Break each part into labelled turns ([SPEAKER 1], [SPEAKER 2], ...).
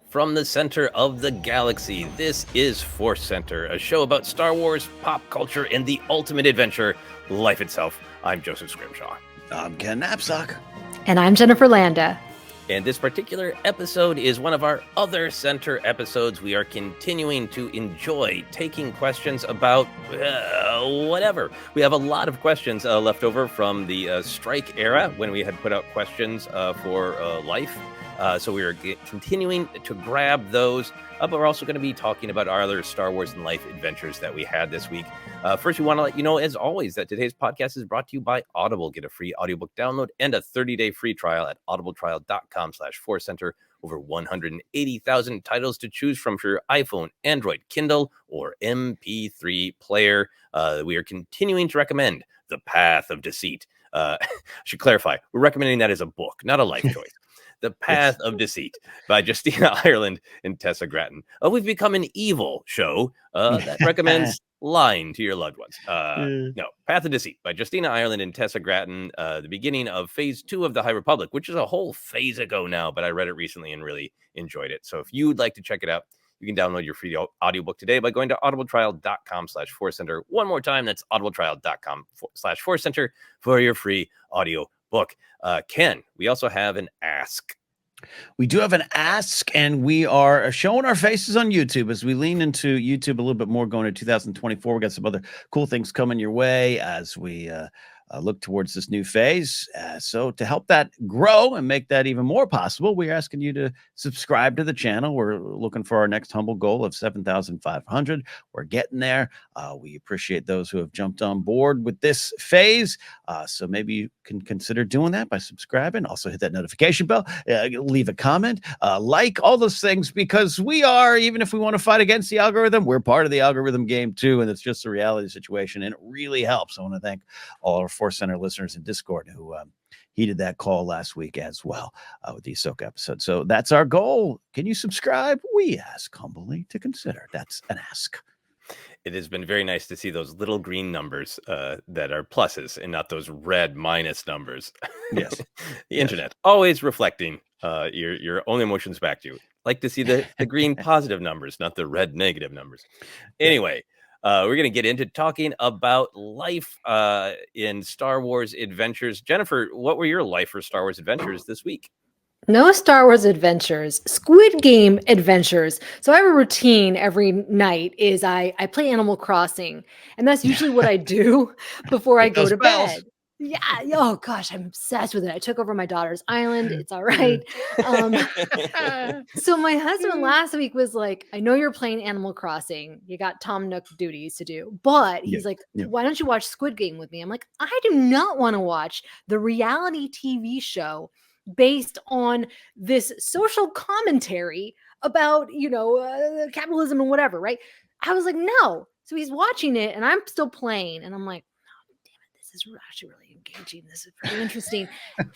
[SPEAKER 1] From the center of the galaxy, this is ForceCenter, a show about Star Wars, pop culture, and the ultimate adventure, life itself. I'm Joseph Scrimshaw.
[SPEAKER 2] I'm Ken Napzok.
[SPEAKER 3] And I'm Jennifer Landa.
[SPEAKER 1] And this particular episode is one of our other center episodes. We are continuing to enjoy taking questions about whatever. We have a lot of questions left over from the strike era when we had put out questions for life. So we are continuing to grab those, but we're also going to be talking about our other Star Wars and life adventures that we had this week. First, we want to let you know, as always, that today's podcast is brought to you by Audible. Get a free audiobook download and a 30-day free trial at audibletrial.com/ForceCenter. Over 180,000 titles to choose from for your iPhone, Android, Kindle, or MP3 player. We are continuing to recommend The Path of Deceit. I should clarify, we're recommending that as a book, not a life choice. The Path of Deceit by Justina Ireland and Tessa Gratton. We've become an evil show that recommends lying to your loved ones. No, Path of Deceit by Justina Ireland and Tessa Gratton. The beginning of phase 2 of the High Republic, which is a whole phase ago now, but I read it recently and really enjoyed it. So if you'd like to check it out, you can download your free audiobook today by going to audibletrial.com/ForceCenter. One more time, that's audibletrial.com/ForceCenter for your free audio book. Ken, we also have an ask.
[SPEAKER 2] We do have an ask, and we are showing our faces on YouTube as we lean into YouTube a little bit more going into 2024. We got some other cool things coming your way as we look towards this new phase. So to help that grow and make that even more possible, we're asking you to subscribe to the channel. We're looking for our next humble goal of 7,500. We're getting there. We appreciate those who have jumped on board with this phase. So maybe you can consider doing that by subscribing. Also hit that notification bell, leave a comment, like all those things, because we are, even if we want to fight against the algorithm, we're part of the algorithm game too. And it's just a reality situation, and it really helps. I want to thank all our ForceCenter listeners in Discord who heeded that call last week as well with the Ahsoka episode. So that's our goal. Can you subscribe? We ask humbly to consider. That's an ask.
[SPEAKER 1] It has been very nice to see those little green numbers that are pluses and not those red minus numbers.
[SPEAKER 2] Yes.
[SPEAKER 1] The internet always reflecting your own emotions back to you. Like to see the green positive numbers, not the red negative numbers. Anyway, we're going to get into talking about life in Star Wars adventures. Jennifer, what were your life or Star Wars adventures this week?
[SPEAKER 3] No Star Wars adventures, Squid Game adventures. So I have a routine every night is I play Animal Crossing, and that's usually what I do before I go to bed. Yeah. Oh gosh, I'm obsessed with it. I took over my daughter's island. It's all right. So my husband last week was like, I know you're playing Animal Crossing. You got Tom Nook duties to do, but he's like, why don't you watch Squid Game with me? I'm like, I do not want to watch the reality TV show based on this social commentary about, capitalism and whatever, right? I was like, no. So he's watching it and I'm still playing. And I'm like, this is actually really engaging. This is pretty interesting.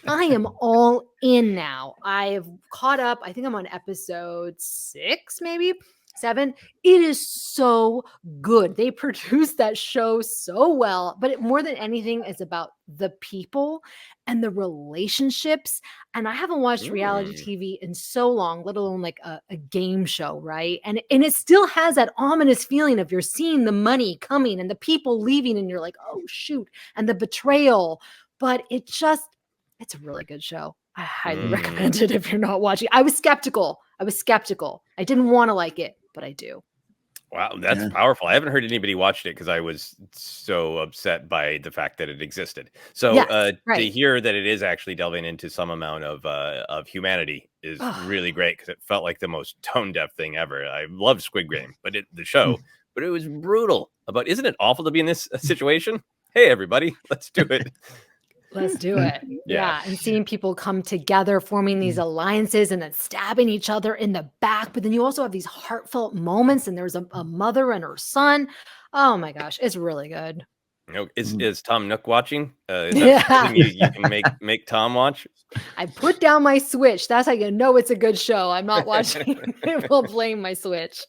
[SPEAKER 3] I am all in now. I have caught up. I think I'm on episode 6, maybe 7. It is so good. They produced that show so well, but more than anything, it's about the people and the relationships. And I haven't watched reality TV in so long, let alone like a game show, right? And it still has that ominous feeling of you're seeing the money coming and the people leaving, and you're like, oh shoot, and the betrayal. But it's a really good show. I highly recommend it if you're not watching. I was skeptical. I didn't want to like it, but I do.
[SPEAKER 1] Wow, that's powerful. I haven't heard anybody watched it because I was so upset by the fact that it existed. So to hear that it is actually delving into some amount of humanity is really great, because it felt like the most tone-deaf thing ever. I loved Squid Game, but it was brutal. Isn't it awful to be in this situation? Hey, everybody, let's do it.
[SPEAKER 3] Let's do it. Yeah. And seeing people come together, forming these alliances and then stabbing each other in the back. But then you also have these heartfelt moments, and there's a mother and her son. Oh my gosh, it's really good.
[SPEAKER 1] Is Tom Nook watching? Is that something you can make Tom watch?
[SPEAKER 3] I put down my Switch. That's how you know it's a good show. I'm not watching it while playing my Switch.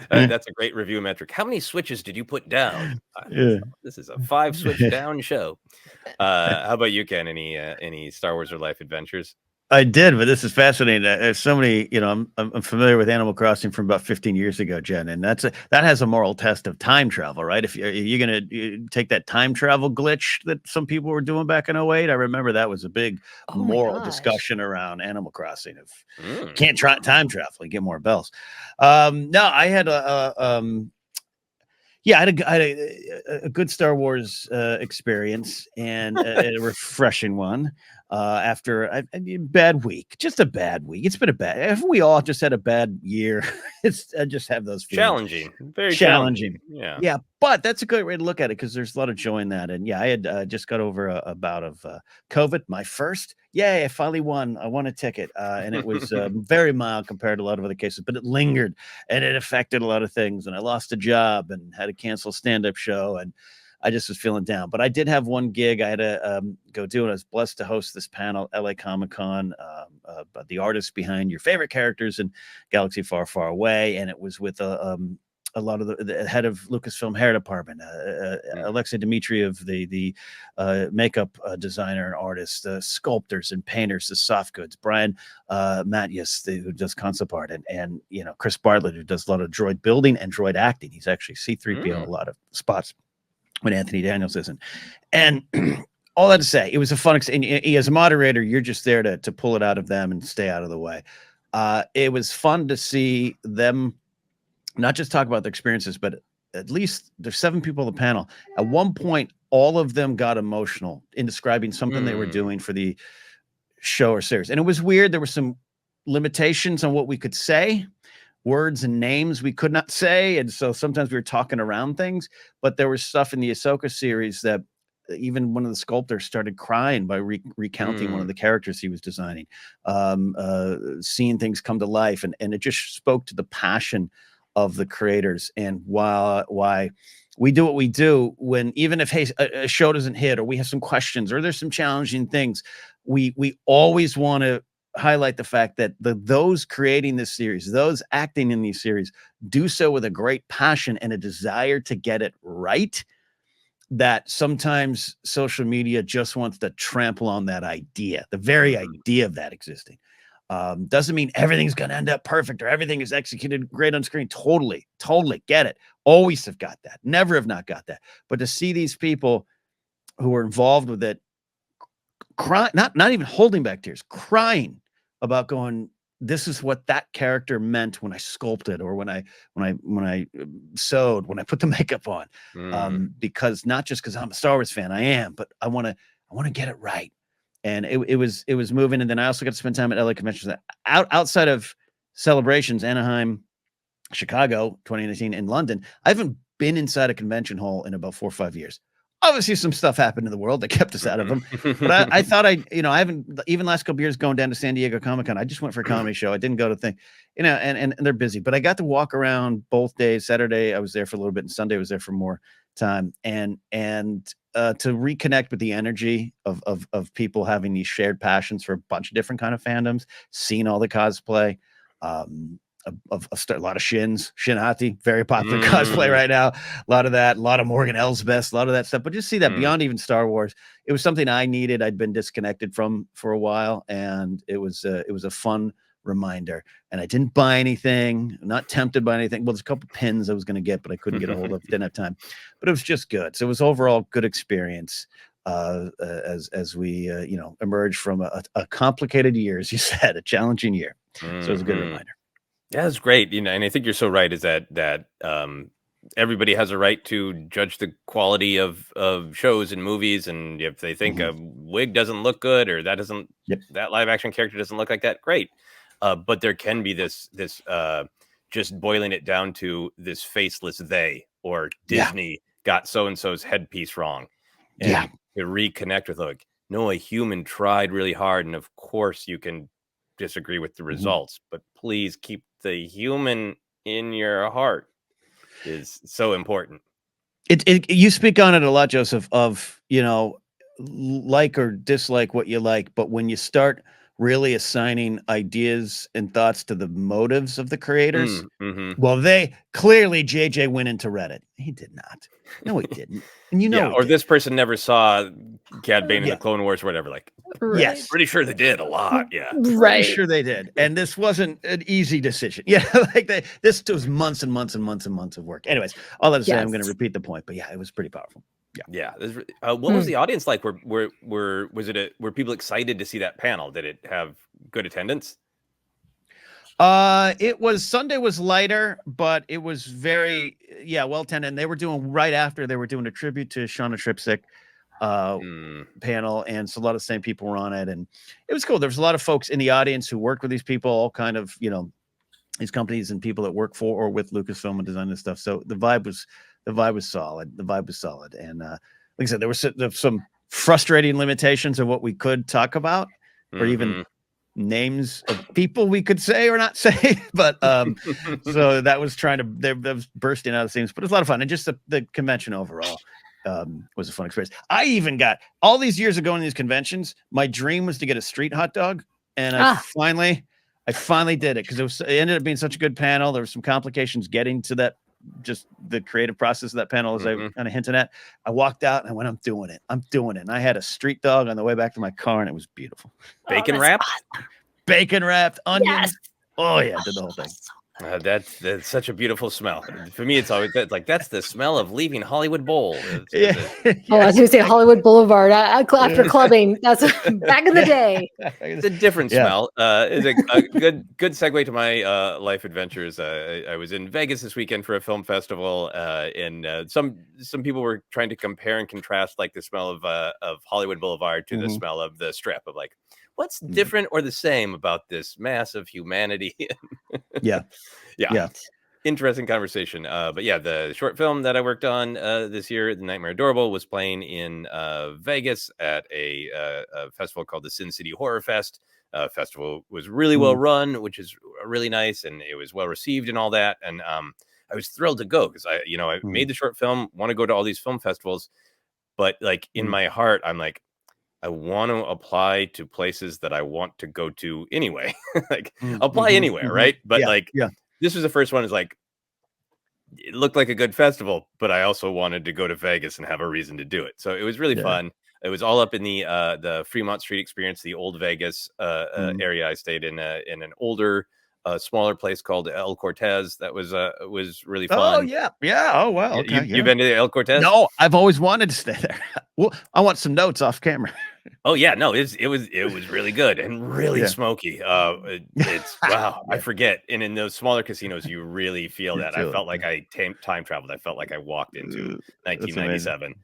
[SPEAKER 1] That's a great review metric. How many switches did you put down? This is a 5 switch down show. How about you, Ken? Any Star Wars or life adventures?
[SPEAKER 2] I did, but this is fascinating. There's so many, I'm familiar with Animal Crossing from about 15 years ago, Jen, and that has a moral test of time travel, right? If you're going to take that time travel glitch that some people were doing back in '08, I remember that was a big
[SPEAKER 3] Oh my
[SPEAKER 2] moral
[SPEAKER 3] gosh.
[SPEAKER 2] discussion around Animal Crossing. If you can't try time travel, you get more bells. No, I had I had a good Star Wars experience and a refreshing one after a bad week, just a bad week. It's been a bad. If we all just had a bad year, I just have those feelings.
[SPEAKER 1] Challenging, very challenging.
[SPEAKER 2] Yeah, but that's a good way to look at it because there's a lot of joy in that. And yeah, I had just got over a bout of COVID, my first. Yay! I finally won. I won a ticket, and it was very mild compared to a lot of other cases, but it lingered and it affected a lot of things. And I lost a job and had to cancel a stand-up show, and I just was feeling down. But I did have one gig I had to go do, and I was blessed to host this panel, LA Comic Con, about the artists behind your favorite characters in Galaxy Far, Far Away, and it was with a lot of the head of Lucasfilm hair department, Alexei Dmitriev, the makeup designer and artist, the sculptors and painters, the soft goods, Brian Mathias, who does concept art, and Chris Bartlett, who does a lot of droid building and droid acting. He's actually C-3PO in a lot of spots when Anthony Daniels isn't. And all that to say, it was a fun experience. As a moderator, you're just there to pull it out of them and stay out of the way. It was fun to see them not just talk about the experiences, but at least there's 7 people on the panel. At one point, all of them got emotional in describing something they were doing for the show or series. And it was weird. There were some limitations on what we could say, words and names we could not say. And so sometimes we were talking around things, but there was stuff in the Ahsoka series that even one of the sculptors started crying by recounting one of the characters he was designing, seeing things come to life. And it just spoke to the passion of the creators and why we do what we do when, even if a show doesn't hit or we have some questions or there's some challenging things, we always want to highlight the fact that those creating this series, those acting in these series, do so with a great passion and a desire to get it right, that sometimes social media just wants to trample on that idea, the very idea of that existing. Doesn't mean everything's going to end up perfect or everything is executed great on screen. Totally get it. Always have got that. Never have not got that. But to see these people who are involved with it cry, not even holding back tears, crying about going, this is what that character meant when I sculpted or when I sewed, when I put the makeup on, because not just because I'm a Star Wars fan, I am, but I want to get it right. And it was moving. And then I also got to spend time at LA conventions outside of celebrations, Anaheim, Chicago, 2019, and London. I haven't been inside a convention hall in about 4 or 5 years. Obviously, some stuff happened in the world that kept us out of them. But I thought I haven't, even last couple of years going down to San Diego Comic-Con, I just went for a comedy show. I didn't go to thing, and they're busy. But I got to walk around both days. Saturday, I was there for a little bit, and Sunday I was there for more time. And to reconnect with the energy of people having these shared passions for a bunch of different kind of fandoms, seeing all the cosplay, a lot of Shin Hati, very popular cosplay right now. A lot of that, a lot of Morgan Elsbeth, a lot of that stuff. But just see that beyond even Star Wars, it was something I needed. I'd been disconnected from for a while, and it was a fun reminder. And I didn't buy anything, not tempted by anything. Well, there's a couple pins I was going to get, but I couldn't get a hold of, didn't have time. But it was just good. So it was overall good experience as we emerge from a complicated year, as you said, a challenging year. So it was a good reminder.
[SPEAKER 1] Yeah, it's great. And I think you're so right, is that everybody has a right to judge the quality of shows and movies. And if they think a wig doesn't look good or that live action character doesn't look like that, great. But there can be this just boiling it down to this faceless they, or Disney got so-and-so's headpiece wrong. And to reconnect with, like, no, a human tried really hard. And of course you can disagree with the results, but please keep the human in your heart is so important.
[SPEAKER 2] You speak on it a lot, Joseph, of like or dislike what you like, but when you start really assigning ideas and thoughts to the motives of the creators.
[SPEAKER 1] Mm-hmm.
[SPEAKER 2] Well, they clearly JJ went into Reddit. He did not. No, he didn't. And he
[SPEAKER 1] or
[SPEAKER 2] did.
[SPEAKER 1] this person never saw Cad Bane in the Clone Wars or whatever. Like,
[SPEAKER 2] yes,
[SPEAKER 1] pretty sure they did a lot. Yeah,
[SPEAKER 2] pretty sure they did. And this wasn't an easy decision. Yeah, like this was months and months and months and months of work. Anyways, all that to say, I'm going to repeat the point, but yeah, it was pretty powerful.
[SPEAKER 1] Yeah. What was the audience like? Were people excited to see that panel? Did it have good attendance?
[SPEAKER 2] It was Sunday was lighter, but it was very well attended. And they were doing a tribute to Shauna Tripsick panel, and so a lot of the same people were on it, and it was cool. There was a lot of folks in the audience who worked with these people, all kind of these companies and people that work for or with Lucasfilm and design and stuff. So the vibe was solid. And like I said, there were some frustrating limitations of what we could talk about, or even names of people we could say or not say, but so that was that was bursting out of seams, but it was a lot of fun. And just the convention overall was a fun experience. I even got, all these years ago in these conventions, my dream was to get a street hot dog, and I finally did it, because it ended up being such a good panel. There were some complications getting to that, just the creative process of that panel, as I kind of hinted at. I walked out and I went, I'm doing it. And I had a street dog on the way back to my car, and it was beautiful.
[SPEAKER 1] Bacon wrapped?
[SPEAKER 3] Awesome.
[SPEAKER 2] Bacon wrapped, onions.
[SPEAKER 3] Yes.
[SPEAKER 2] Oh yeah, did the whole thing.
[SPEAKER 1] That's such a beautiful smell. For me, it's always that's the smell of leaving Hollywood Bowl.
[SPEAKER 3] I was going to say Hollywood Boulevard after clubbing. That's back in the day.
[SPEAKER 1] It's a different smell. It's a good segue to my life adventures. I was in Vegas this weekend for a film festival, and some people were trying to compare and contrast, like, the smell of Hollywood Boulevard to the smell of the Strip. Of, like, what's different or the same about this mass of humanity? Yeah. Interesting conversation. But yeah, the short film that I worked on this year, The Nightmare Adorable, was playing in Vegas at a festival called the Sin City Horror Fest. Festival was really well run, which is really nice, and it was well received and all that. And I was thrilled to go, because I made the short film, want to go to all these film festivals, but like in my heart, I'm like, I want to apply to places that I want to go to anyway. Like, apply anywhere, right? But this was the first one. Is like, it looked like a good festival, but I also wanted to go to Vegas and have a reason to do it. So it was really fun. It was all up in the Fremont Street Experience, the old Vegas area. I stayed in an older, smaller place called El Cortez. That was really fun.
[SPEAKER 2] Oh yeah. Oh wow. Okay.
[SPEAKER 1] You've been to El Cortez?
[SPEAKER 2] No, I've always wanted to stay there. Well, I want some notes off camera.
[SPEAKER 1] Oh yeah, no, it was really good and really smoky. It's wow, I forget. And in those smaller casinos, you really feel that. I felt like I time traveled. I felt like I walked into 1997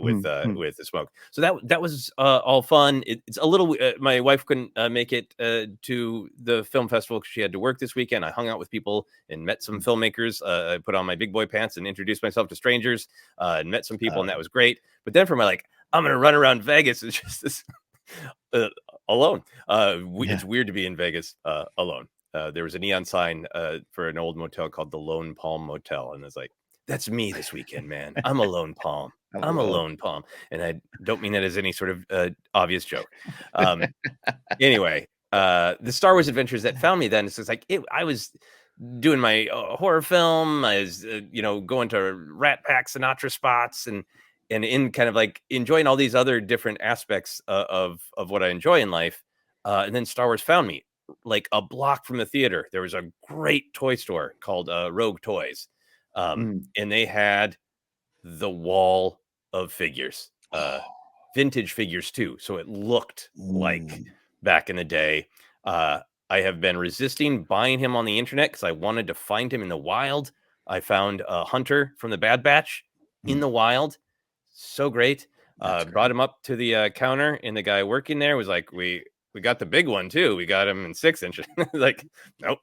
[SPEAKER 1] with the smoke. So that was all fun. It's a little. My wife couldn't make it to the film festival because she had to work this weekend. I hung out with people and met some filmmakers. I put on my big boy pants and introduced myself to strangers and met some people, and that was great. But then for my I'm going to run around Vegas. It's just this alone. It's weird to be in Vegas alone. There was a neon sign for an old motel called the Lone Palm Motel. And it's like, that's me this weekend, man. I'm a lone palm. I'm a lone palm. And I don't mean that as any sort of obvious joke. Anyway, the Star Wars adventures that found me then, it's just like, I was doing my horror film. I was, going to Rat Pack Sinatra spots and in kind of like enjoying all these other different aspects of what I enjoy in life. And then Star Wars found me like a block from the theater. There was a great toy store called Rogue Toys. And they had the wall of figures, vintage figures too. So it looked like back in the day. I have been resisting buying him on the internet because I wanted to find him in the wild. I found a Hunter from the Bad Batch in the wild. So great. Brought him up to the counter, and the guy working there was like, we got the big one too. We got him in 6 inches. Like, nope.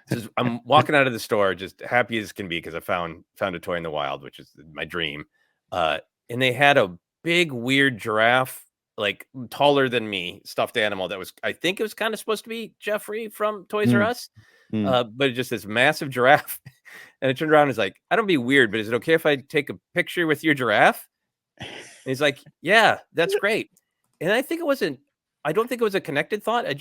[SPEAKER 1] So I'm walking out of the store just happy as can be because I found a toy in the wild, which is my dream. And they had a big weird giraffe, like taller than me, stuffed animal that was, I think it was kind of supposed to be Jeffrey from Toys R Us. But just this massive giraffe. And I turned around and was like, I don't be weird, but is it okay if I take a picture with your giraffe? And he's like, yeah, that's great. And I think it wasn't I don't think it was a connected thought. I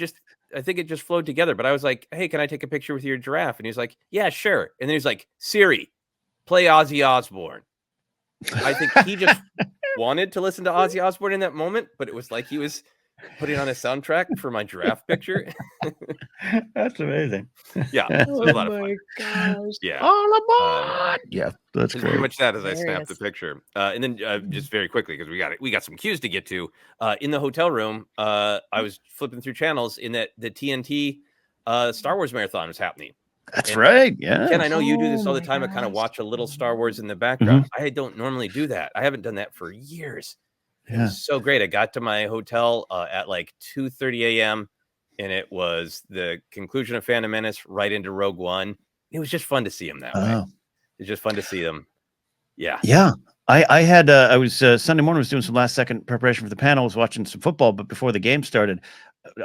[SPEAKER 1] think it just flowed together. But I was like, hey, can I take a picture with your giraffe? And he's like, yeah, sure. And then he's like, Siri, play Ozzy Osbourne. I think he just wanted to listen to Ozzy Osbourne in that moment, but it was like he was putting on a soundtrack for my giraffe picture.
[SPEAKER 2] That's amazing.
[SPEAKER 1] Yeah, it was a lot of fun.
[SPEAKER 3] Gosh.
[SPEAKER 1] Yeah,
[SPEAKER 2] all aboard. Yeah, that's
[SPEAKER 1] pretty
[SPEAKER 2] great.
[SPEAKER 1] much that as I snapped the picture. And then just very quickly, because we got some cues to get to. In the hotel room, I was flipping through channels in that the TNT Star Wars marathon was happening.
[SPEAKER 2] That's right. Yeah.
[SPEAKER 1] Ken, I know you do this all the time. I kind of watch a little Star Wars in the background. I don't normally do that. I haven't done that for years. It was so great. I got to my hotel at like 2:30 a.m. and it was the conclusion of Phantom Menace right into Rogue One. It was just fun to see him that way. It's just fun to see them. Yeah.
[SPEAKER 2] Yeah. I had I was Sunday morning, was doing some last second preparation for the panel. I was watching some football, but before the game started,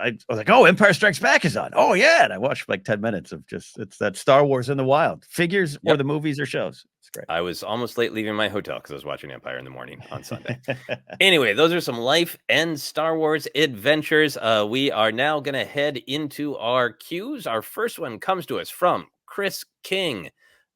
[SPEAKER 2] I was like, oh, Empire Strikes Back is on. Oh yeah. And I watched like 10 minutes of it's that Star Wars in the wild, figures or the movies or shows. It's great.
[SPEAKER 1] I was almost late leaving my hotel because I was watching Empire in the morning on Sunday. Anyway, those are some life and Star Wars adventures. We are now going to head into our cues. Our first one comes to us from Chris King.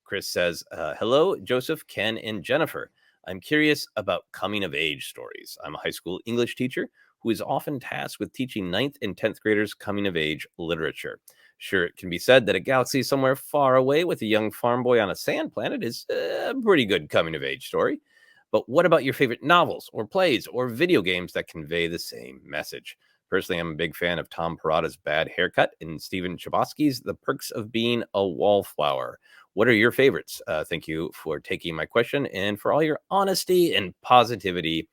[SPEAKER 1] Chris says, hello, Joseph, Ken, and Jennifer. I'm curious about coming of age stories. I'm a high school English teacher who is often tasked with teaching 9th and 10th graders coming of age literature. Sure, it can be said that a galaxy somewhere far away with a young farm boy on a sand planet is a pretty good coming of age story. But what about your favorite novels or plays or video games that convey the same message? Personally, I'm a big fan of Tom Perrotta's Bad Haircut and Stephen Chbosky's The Perks of Being a Wallflower. What are your favorites? Thank you for taking my question and for all your honesty and positivity.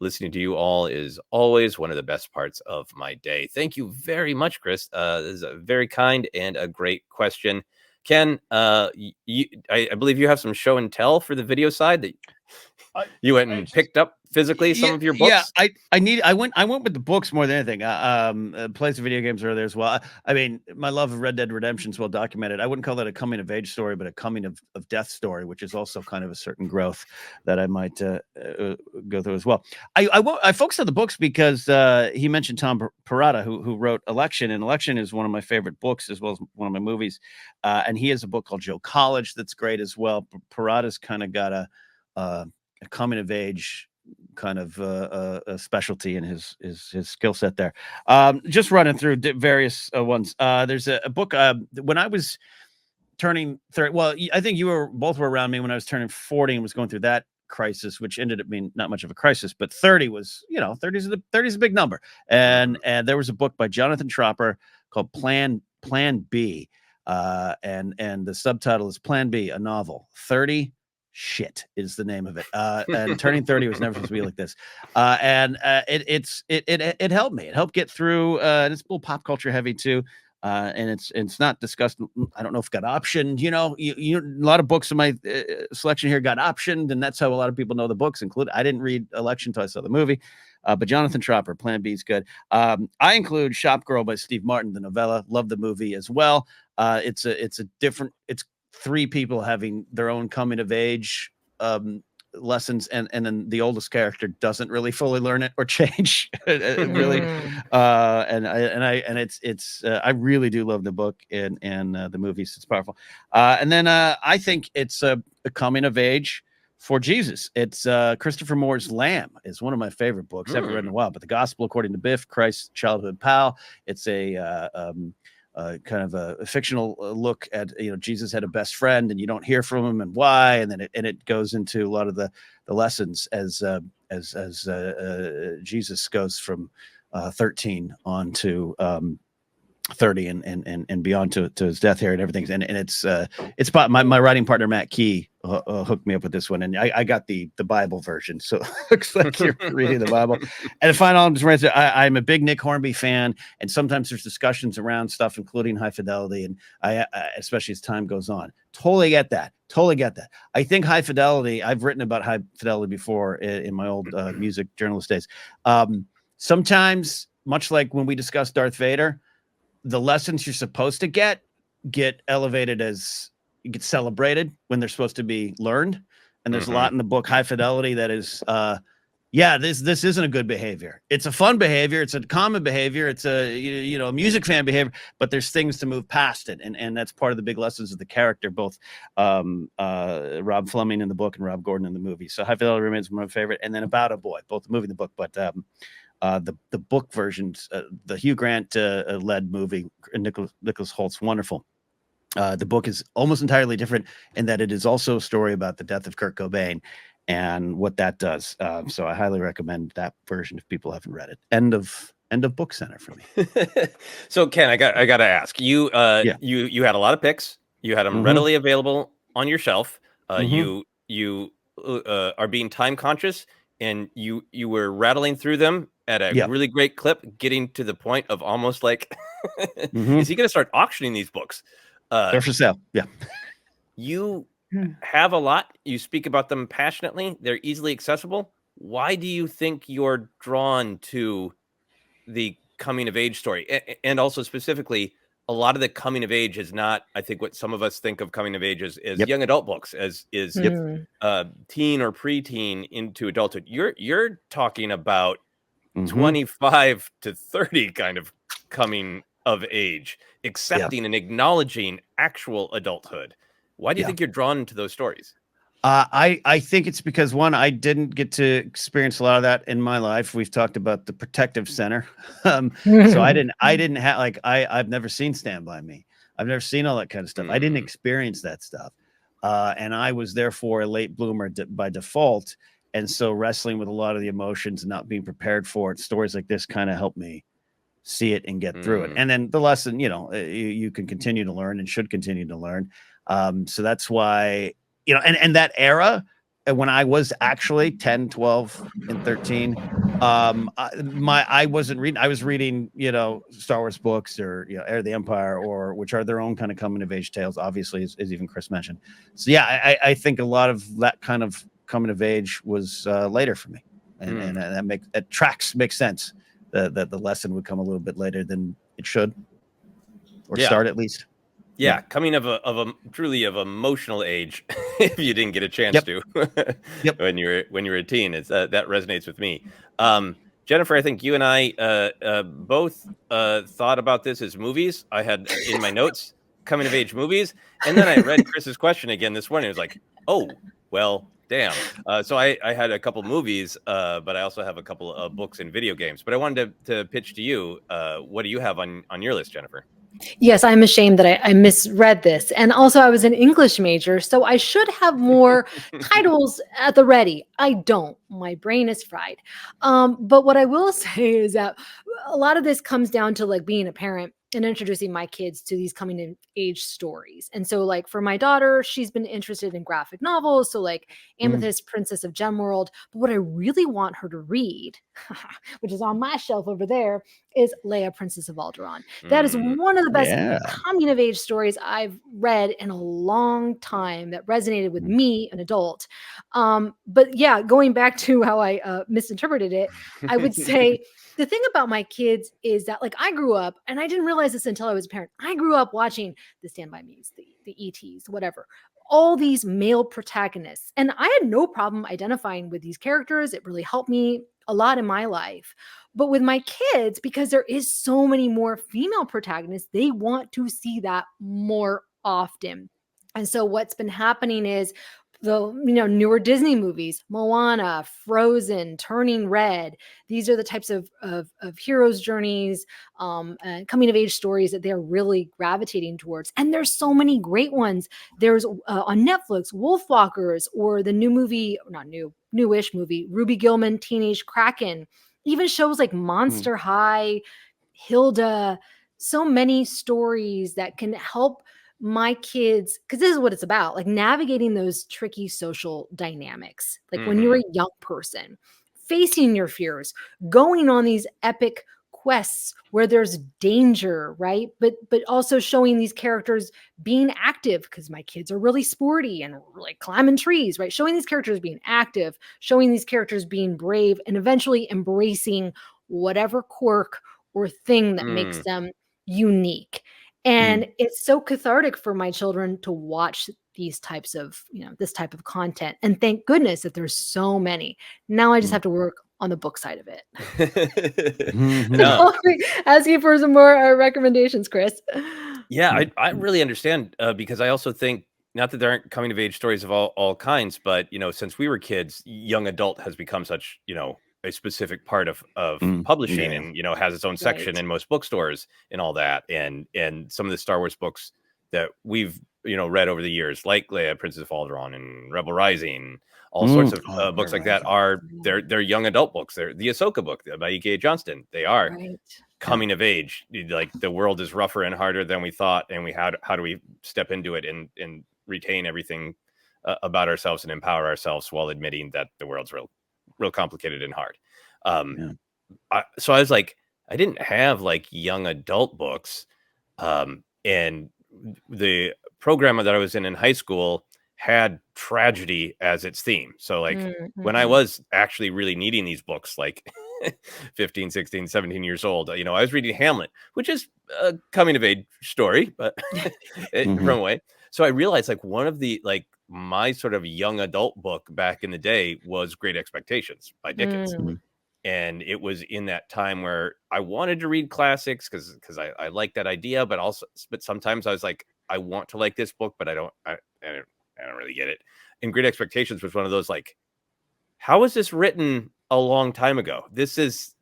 [SPEAKER 1] Listening to you all is always one of the best parts of my day. Thank you very much, Chris. This is a very kind and a great question. Ken, I believe you have some show and tell for the video side that you went and picked up physically some of your books.
[SPEAKER 2] Yeah, I went with the books more than anything. Plays of video games are there as well. I mean, my love of Red Dead Redemption is well documented. I wouldn't call that a coming of age story, but a coming of death story, which is also kind of a certain growth that I might go through as well. I focused on the books because he mentioned Tom Perrotta, who wrote Election, and Election is one of my favorite books as well as one of my movies. And he has a book called Joe College that's great as well. Perrotta's kind of got a coming of age kind of a specialty in his skill set there. Just running through various ones. There's a book when I was turning 30. Well, I think you were around me when I was turning 40 and was going through that crisis, which ended up being not much of a crisis, but 30 was, 30 is a big number. And there was a book by Jonathan Tropper called Plan B. And the subtitle is Plan B, a novel. 30 shit is the name of it. And turning 30 was never supposed to be like this. It helped me. It helped get through. And it's a little pop culture heavy too. And it's not discussed. I don't know if it got optioned. A lot of books in my selection here got optioned, and that's how a lot of people know the books. Included, I didn't read Election until I saw the movie. But Jonathan Tropper, Plan B is good. I include Shop Girl by Steve Martin, the novella. Love the movie as well. It's three people having their own coming of age lessons, and then the oldest character doesn't really fully learn it or change really. I really do love the book and the movies. It's powerful. And then I think it's a coming of age for Jesus. It's Christopher Moore's Lamb is one of my favorite books. Haven't read in a while, but the Gospel According to Biff, Christ's childhood pal. It's a kind of a fictional look at, Jesus had a best friend and you don't hear from him and why. And then it goes into a lot of the lessons as Jesus goes from 13 on to 30 and beyond to his death here and everything. And it's my writing partner, Matt Key, hooked me up with this one. And I got the Bible version. So it looks like you're reading the Bible. And finally, I'm a big Nick Hornby fan. And sometimes there's discussions around stuff, including High Fidelity. And I especially as time goes on, totally get that. I think High Fidelity, I've written about High Fidelity before in my old music journalist days. Sometimes, much like when we discussed Darth Vader, the lessons you're supposed to get elevated as you get celebrated when they're supposed to be learned. And there's a lot in the book High Fidelity that is yeah, this isn't a good behavior. It's a fun behavior. It's a common behavior. It's a music fan behavior, but there's things to move past it. And that's part of the big lessons of the character, both Rob Fleming in the book and Rob Gordon in the movie. So High Fidelity remains my favorite. And then About a Boy, both the movie and the book, but the book versions, the Hugh Grant led movie, Nicholas Holt's wonderful. The book is almost entirely different in that it is also a story about the death of Kurt Cobain and what that does. So I highly recommend that version if people haven't read it. End of Book Center for me.
[SPEAKER 1] So Ken, I got to ask you. You had a lot of picks. You had them readily available on your shelf. You are being time conscious, and you were rattling through them at a really great clip, getting to the point of almost like, is he going to start auctioning these books?
[SPEAKER 2] They're for sale. Yeah.
[SPEAKER 1] You have a lot. You speak about them passionately. They're easily accessible. Why do you think you're drawn to the coming of age story? And also specifically, a lot of the coming of age is not, I think, what some of us think of coming of age as young adult books, as teen or preteen into adulthood. You're talking about 25 to 30 kind of coming of age, accepting and acknowledging actual adulthood. Why do you think you're drawn to those stories?
[SPEAKER 2] I think it's because, one, I didn't get to experience a lot of that in my life. We've talked about the protective center. So I didn't have, like, I've never seen Stand By Me. I've never seen all that kind of stuff. I didn't experience that stuff. And I was therefore a late bloomer by default. And so wrestling with a lot of the emotions and not being prepared for it, stories like this kind of helped me see it and get through it. And then the lesson, you can continue to learn and should continue to learn. So that's why, and that era, when I was actually 10, 12, and 13, I wasn't reading. I was reading, Star Wars books or, Heir of the Empire, or which are their own kind of coming of age tales, obviously, as even Chris mentioned. So yeah, I think a lot of that kind of coming of age was later for me, and that makes sense. That the lesson would come a little bit later than it should, or start at least.
[SPEAKER 1] Yeah, coming of a truly of emotional age, if you didn't get a chance to when you're a teen, that resonates with me. Jennifer, I think you and I both thought about this as movies. I had in my notes coming of age movies, and then I read Chris's question again this morning. It was like, oh well, damn. So I had a couple movies, but I also have a couple of books and video games. But I wanted to pitch to you. What do you have on your list, Jennifer?
[SPEAKER 3] Yes, I'm ashamed that I misread this. And also, I was an English major, so I should have more titles at the ready. I don't. My brain is fried. But what I will say is that a lot of this comes down to like being a parent and introducing my kids to these coming of age stories. And so like for my daughter, she's been interested in graphic novels. So like Amethyst, Princess of Gemworld. But what I really want her to read, which is on my shelf over there, is Leia, Princess of Alderaan. That is one of the best coming of age stories I've read in a long time that resonated with me, an adult. But yeah, going back to how I misinterpreted it, I would say the thing about my kids is that like I grew up, and I didn't realize this until I was a parent. I grew up watching the Stand By Me's, the ETs, whatever, all these male protagonists. And I had no problem identifying with these characters. It really helped me a lot in my life. But with my kids, because there is so many more female protagonists, they want to see that more often. And so what's been happening is the newer Disney movies, Moana, Frozen, Turning Red. These are the types of heroes' journeys, and coming of age stories that they're really gravitating towards. And there's so many great ones. There's on Netflix, Wolfwalkers, or the new movie, not new, newish movie, Ruby Gillman, Teenage Kraken. Even shows like Monster High, Hilda. So many stories that can help my kids, because this is what it's about, like navigating those tricky social dynamics. Like when you're a young person, facing your fears, going on these epic quests where there's danger, right? But also showing these characters being active, because my kids are really sporty and like climbing trees, right? Showing these characters being active, showing these characters being brave, and eventually embracing whatever quirk or thing that makes them unique. And it's so cathartic for my children to watch these types of, this type of content. And thank goodness that there's so many. Now I just have to work on the book side of it.
[SPEAKER 1] No.
[SPEAKER 3] Asking for some more recommendations, Chris.
[SPEAKER 1] Yeah, I really understand because I also think not that there aren't coming of age stories of all kinds, but since we were kids, young adult has become such a specific part of publishing, and has its own section in most bookstores and all that, and some of the Star Wars books that we've read over the years, like Leia, Princess of Alderaan, and Rebel Rising, all sorts of books like that they're young adult books. They're the Ahsoka book by E.K. Johnston. They are coming of age, like the world is rougher and harder than we thought, and how do we step into it and retain everything about ourselves and empower ourselves while admitting that the world's real complicated and hard. So I was like, I didn't have like young adult books, and the program that I was in high school had tragedy as its theme. So like when I was actually really needing these books, like 15, 16, 17 years old, I was reading Hamlet, which is a coming of age story, but from away. So I realized like one of the, like my sort of young adult book back in the day was Great Expectations by Dickens. And it was in that time where I wanted to read classics because I like that idea, but sometimes I was like, I want to like this book, but I don't really get it. And Great Expectations was one of those, like, how was this written a long time ago? This is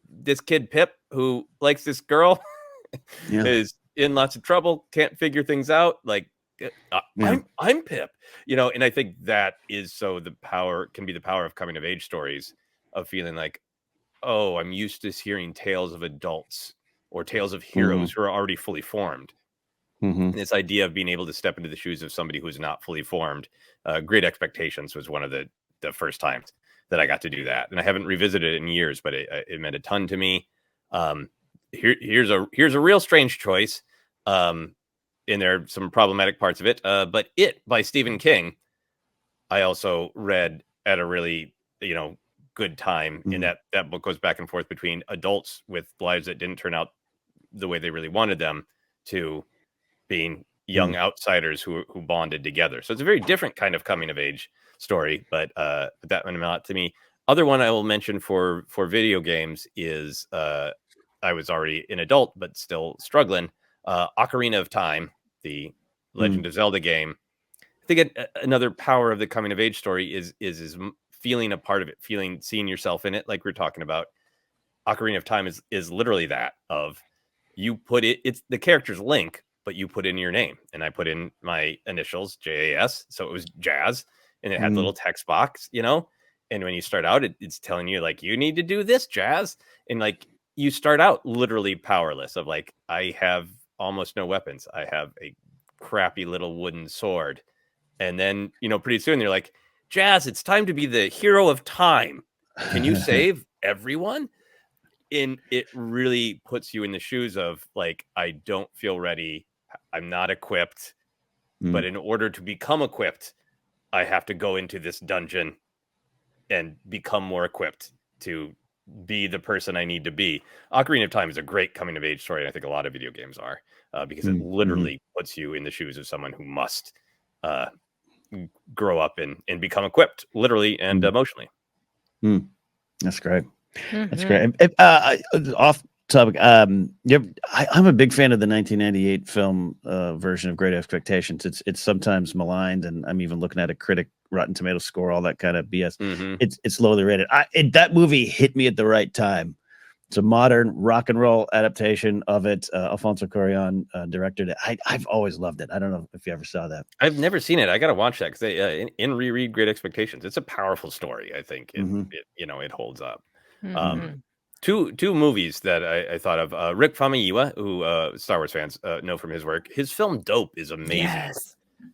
[SPEAKER 1] this kid Pip who likes this girl is in lots of trouble, can't figure things out. Like I'm Pip, and I think that is so can be the power of coming of age stories, of feeling like, oh, I'm used to hearing tales of adults or tales of heroes who are already fully formed. And this idea of being able to step into the shoes of somebody who's not fully formed. Great Expectations was one of the first times that I got to do that. And I haven't revisited it in years, but it meant a ton to me. Here's a real strange choice. And there are some problematic parts of it. But It by Stephen King, I also read at a really, good time. In that book goes back and forth between adults with lives that didn't turn out the way they really wanted them to being young outsiders who bonded together. So it's a very different kind of coming of age story, but that meant a lot to me. Other one I will mention for video games is I was already an adult but still struggling. Ocarina of Time, the Legend of Zelda game. I think another power of the coming of age story is feeling a part of it, seeing yourself in it, like we're talking about. Ocarina of Time is literally that, of you put it's the character's Link, but you put in your name, and I put in my initials, JAS, so it was Jazz, and it had a little text box, and when you start out, it's telling you like, you need to do this, Jazz, and like you start out literally powerless, of like, I have almost no weapons, I have a crappy little wooden sword, and then pretty soon they're like, Jazz, it's time to be the hero of time. Can you save everyone? And it really puts you in the shoes of like, I don't feel ready. I'm not equipped. But in order to become equipped, I have to go into this dungeon and become more equipped to be the person I need to be. Ocarina of Time is a great coming of age story. And I think a lot of video games are, because it literally puts you in the shoes of someone who must grow up and become equipped, literally and emotionally.
[SPEAKER 2] That's great. That's great. Off topic, I'm a big fan of the 1998 film version of Great Expectations. It's sometimes maligned, and I'm even looking at a critic Rotten Tomato score, all that kind of BS. It's lowly rated. That movie hit me at the right time. It's a modern rock and roll adaptation of it. Alfonso Cuarón directed it. I've always loved it. I don't know if you ever saw that.
[SPEAKER 1] I've never seen it. I got to watch that, because in reread Great Expectations, it's a powerful story. I think it holds up. Two movies that I thought of. Rick Famuyiwa, who Star Wars fans know from his work. His film Dope is amazing.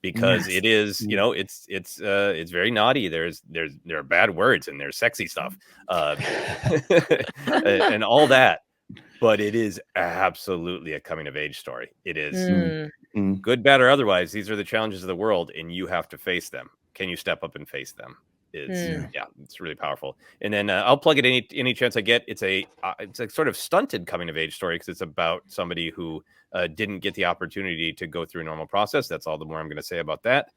[SPEAKER 1] Because it is, it's very naughty. There are bad words and there's sexy stuff, and all that. But it is absolutely a coming of age story. It is good, bad, or otherwise. These are the challenges of the world, and you have to face them. Can you step up and face them? It's really powerful. And then I'll plug it any chance I get. It's a sort of stunted coming of age story, because it's about somebody who didn't get the opportunity to go through a normal process. That's all the more I'm going to say about that.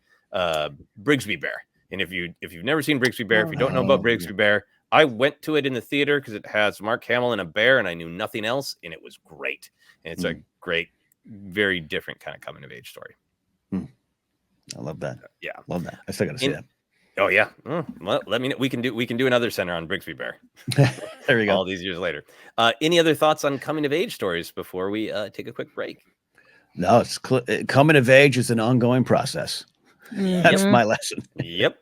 [SPEAKER 1] Brigsby Bear. And if you've never seen Brigsby Bear, if you don't know about Brigsby Bear, I went to it in the theater because it has Mark Hamill and a bear, and I knew nothing else, and it was great. And it's a great, very different kind of coming of age story.
[SPEAKER 2] I love that.
[SPEAKER 1] Yeah,
[SPEAKER 2] love that. I still got to see that.
[SPEAKER 1] Oh yeah. Well, let me know. We can do another center on Brigsby Bear.
[SPEAKER 2] There we go.
[SPEAKER 1] All these years later. Any other thoughts on coming of age stories before we take a quick break?
[SPEAKER 2] No, it's coming of age is an ongoing process. That's my lesson.
[SPEAKER 1] Yep.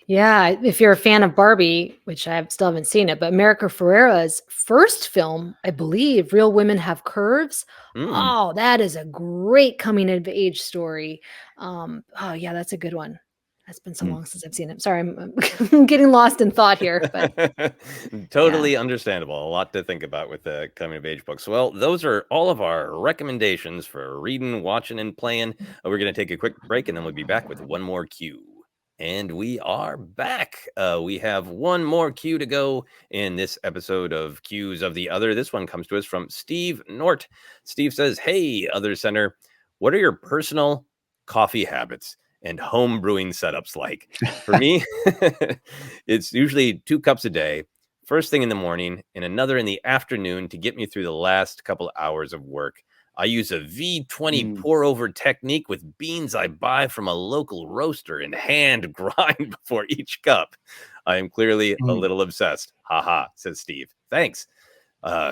[SPEAKER 3] Yeah, if you're a fan of Barbie, which I still haven't seen it, but America Ferrera's first film, I believe, Real Women Have Curves. Oh, that is a great coming of age story. Oh yeah, that's a good one. That's been so long since I've seen it. Sorry, I'm getting lost in thought here. But
[SPEAKER 1] totally understandable. A lot to think about with the coming of age books. Well, those are all of our recommendations for reading, watching, and playing. We're going to take a quick break, and then we'll be back with one more cue. And we are back. We have one more cue to go in this episode of Cues of the Other. This one comes to us from Steve Nort. Steve says, "Hey, Other Center, what are your personal coffee habits and home brewing setups like?" For me, it's usually 2 cups a day, first thing in the morning and another in the afternoon to get me through the last couple hours of work. I use a V20 pour over technique with beans I buy from a local roaster and hand grind before each cup. I am clearly a little obsessed. Haha, says Steve. Thanks.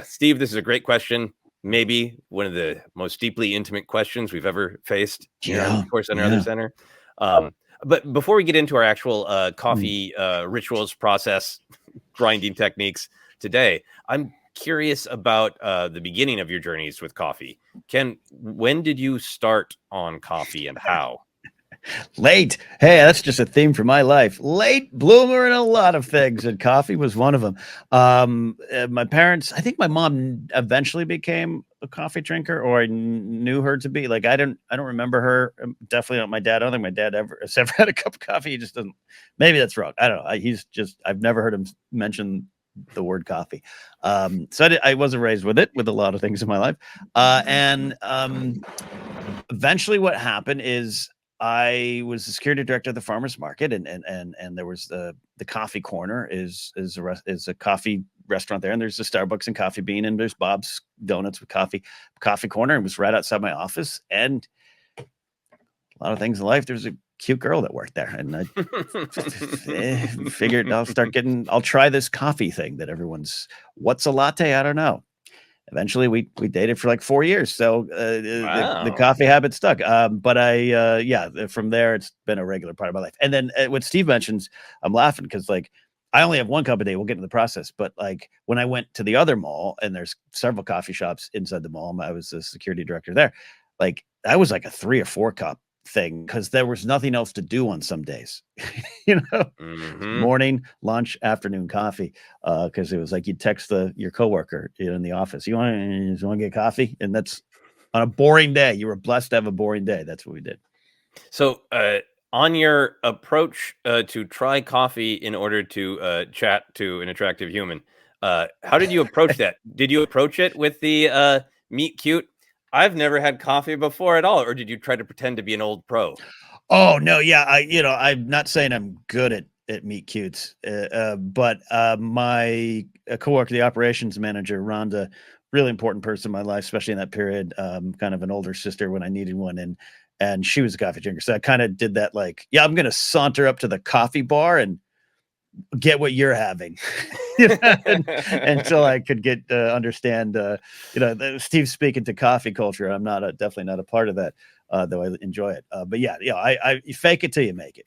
[SPEAKER 1] Steve, this is a great question. Maybe one of the most deeply intimate questions we've ever faced here on ForceCenter Other Center. But before we get into our actual coffee rituals, process, grinding techniques today, I'm curious about the beginning of your journeys with coffee. Ken, when did you start on coffee and how?
[SPEAKER 2] Late. Hey, that's just a theme for my life. Late bloomer in a lot of things, and coffee was one of them. My parents, I think my mom eventually became a coffee drinker, or I knew her to be. Like I don't remember her. Definitely not my dad. I don't think my dad has ever had a cup of coffee. He just doesn't. Maybe that's wrong. I don't know. I've never heard him mention the word coffee. So I wasn't raised with it, with a lot of things in my life. And eventually what happened is I was the security director of the farmer's market, and there was the coffee corner is a coffee restaurant there, and there's a Starbucks and Coffee Bean, and there's Bob's Donuts with coffee corner, and it was right outside my office. And a lot of things in life, there's a cute girl that worked there, and I figured I'll try this coffee thing that everyone's, what's a latte? I don't know. Eventually we dated for like 4 years. So the coffee habit stuck. But from there, it's been a regular part of my life. And then what Steve mentions, I'm laughing because like, I only have 1 cup a day. We'll get into the process. But like when I went to the other mall, and there's several coffee shops inside the mall, I was the security director there. Like I was like a 3 or 4 cup thing because there was nothing else to do on some days. Morning, lunch, afternoon coffee, because it was like you'd text your coworker in the office, you want to get coffee, and that's on a boring day. You were blessed to have a boring day. That's what we did.
[SPEAKER 1] So on your approach to try coffee in order to chat to an attractive human, how did you approach that? Did you approach it with the meet cute, I've never had coffee before at all, or did you try to pretend to be an old pro?
[SPEAKER 2] Oh no, yeah, I'm not saying I'm good at meet cutes, but my coworker, the operations manager, Rhonda, really important person in my life, especially in that period. Kind of an older sister when I needed one, and she was a coffee drinker, so I kind of did that. Like, yeah, I'm gonna saunter up to the coffee bar and get what you're having. Until I could get understand Steve's speaking to coffee culture. I'm not definitely not a part of that, though I enjoy it. But I you fake it till you make it.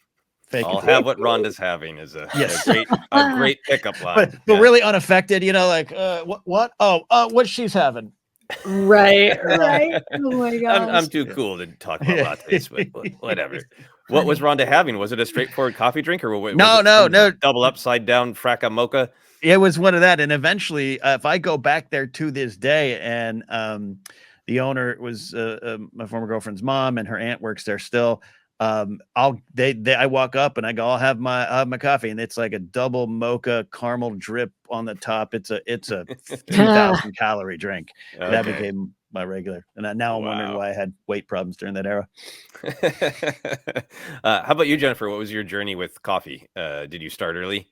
[SPEAKER 1] I'll have what Rhonda's having is a great pickup line.
[SPEAKER 2] But really unaffected, like what what she's having.
[SPEAKER 3] Right. Oh my god.
[SPEAKER 1] I'm too cool to talk about lattes, but whatever. What was Rhonda having? Was it a straightforward coffee drink, or was
[SPEAKER 2] no,
[SPEAKER 1] double upside down fracca mocha?
[SPEAKER 2] It was one of that. And eventually, if I go back there to this day, and the owner was my former girlfriend's mom, and her aunt works there still. I walk up and I go, I'll have my coffee, and it's like a double mocha caramel drip on the top. It's a 2,000 calorie drink. Okay. That became my regular, and now I'm wondering why I had weight problems during that era.
[SPEAKER 1] How about you, Jennifer? What was your journey with coffee? Did you start early?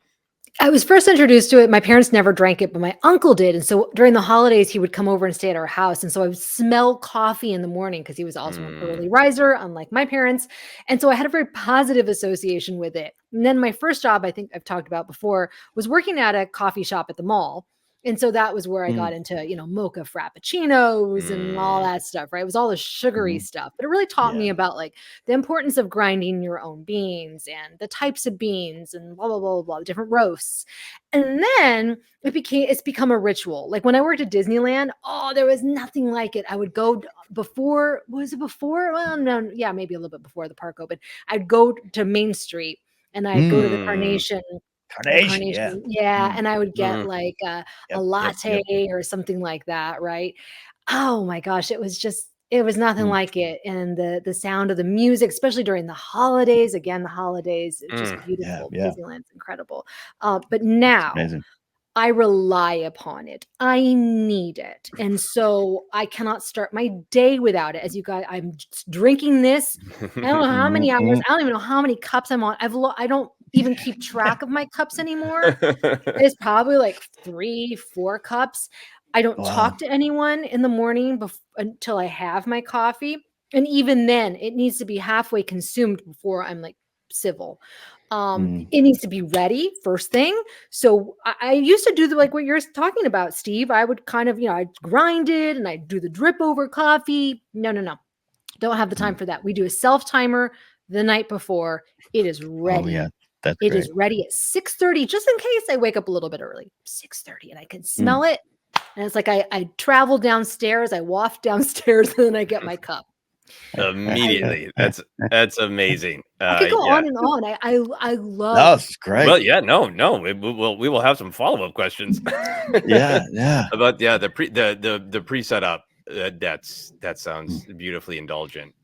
[SPEAKER 3] I was first introduced to it. My parents never drank it, but my uncle did. And so during the holidays, he would come over and stay at our house. And so I would smell coffee in the morning because he was also an early riser, unlike my parents. And so I had a very positive association with it. And then my first job, I think I've talked about before, was working at a coffee shop at the mall. And so that was where I got into, mocha frappuccinos and all that stuff, right? It was all the sugary stuff, but it really taught me about like the importance of grinding your own beans and the types of beans and blah, blah, blah, blah, different roasts. And then it's become a ritual. Like when I worked at Disneyland, there was nothing like it. I would go before, was it before? Well, no, yeah, maybe a little bit before the park opened. I'd go to Main Street and I'd go to the Carnation,
[SPEAKER 2] yeah.
[SPEAKER 3] and I would get like a latte or something like that, right? Oh my gosh, it was nothing like it. And the sound of the music, especially during the holidays, it's just beautiful. Disneyland's incredible. But now I rely upon it. I need it. And so I cannot start my day without it. As you guys, I'm just drinking this. I don't know how many hours. I don't even know how many cups I'm on. I don't even keep track of my cups anymore. It's probably like 3-4 cups. I don't talk to anyone in the morning until I have my coffee. And even then, it needs to be halfway consumed before I'm like civil. It needs to be ready first thing. So I used to do like what you're talking about, Steve. I would kind of, I'd grind it and I'd do the drip over coffee. No. Don't have the time for that. We do a self timer the night before. It is ready.
[SPEAKER 2] Oh, yeah. That's
[SPEAKER 3] it
[SPEAKER 2] great.
[SPEAKER 3] is ready at 6:30, just in case I wake up a little bit early. 6:30, and I can smell it. And it's like I travel downstairs, I waft downstairs, and then I get my cup.
[SPEAKER 1] Immediately. That's amazing.
[SPEAKER 3] I could go on and on. I love.
[SPEAKER 2] That's great.
[SPEAKER 1] Well, yeah, no. We will have some follow-up questions.
[SPEAKER 2] yeah.
[SPEAKER 1] About the preset up. That sounds beautifully indulgent.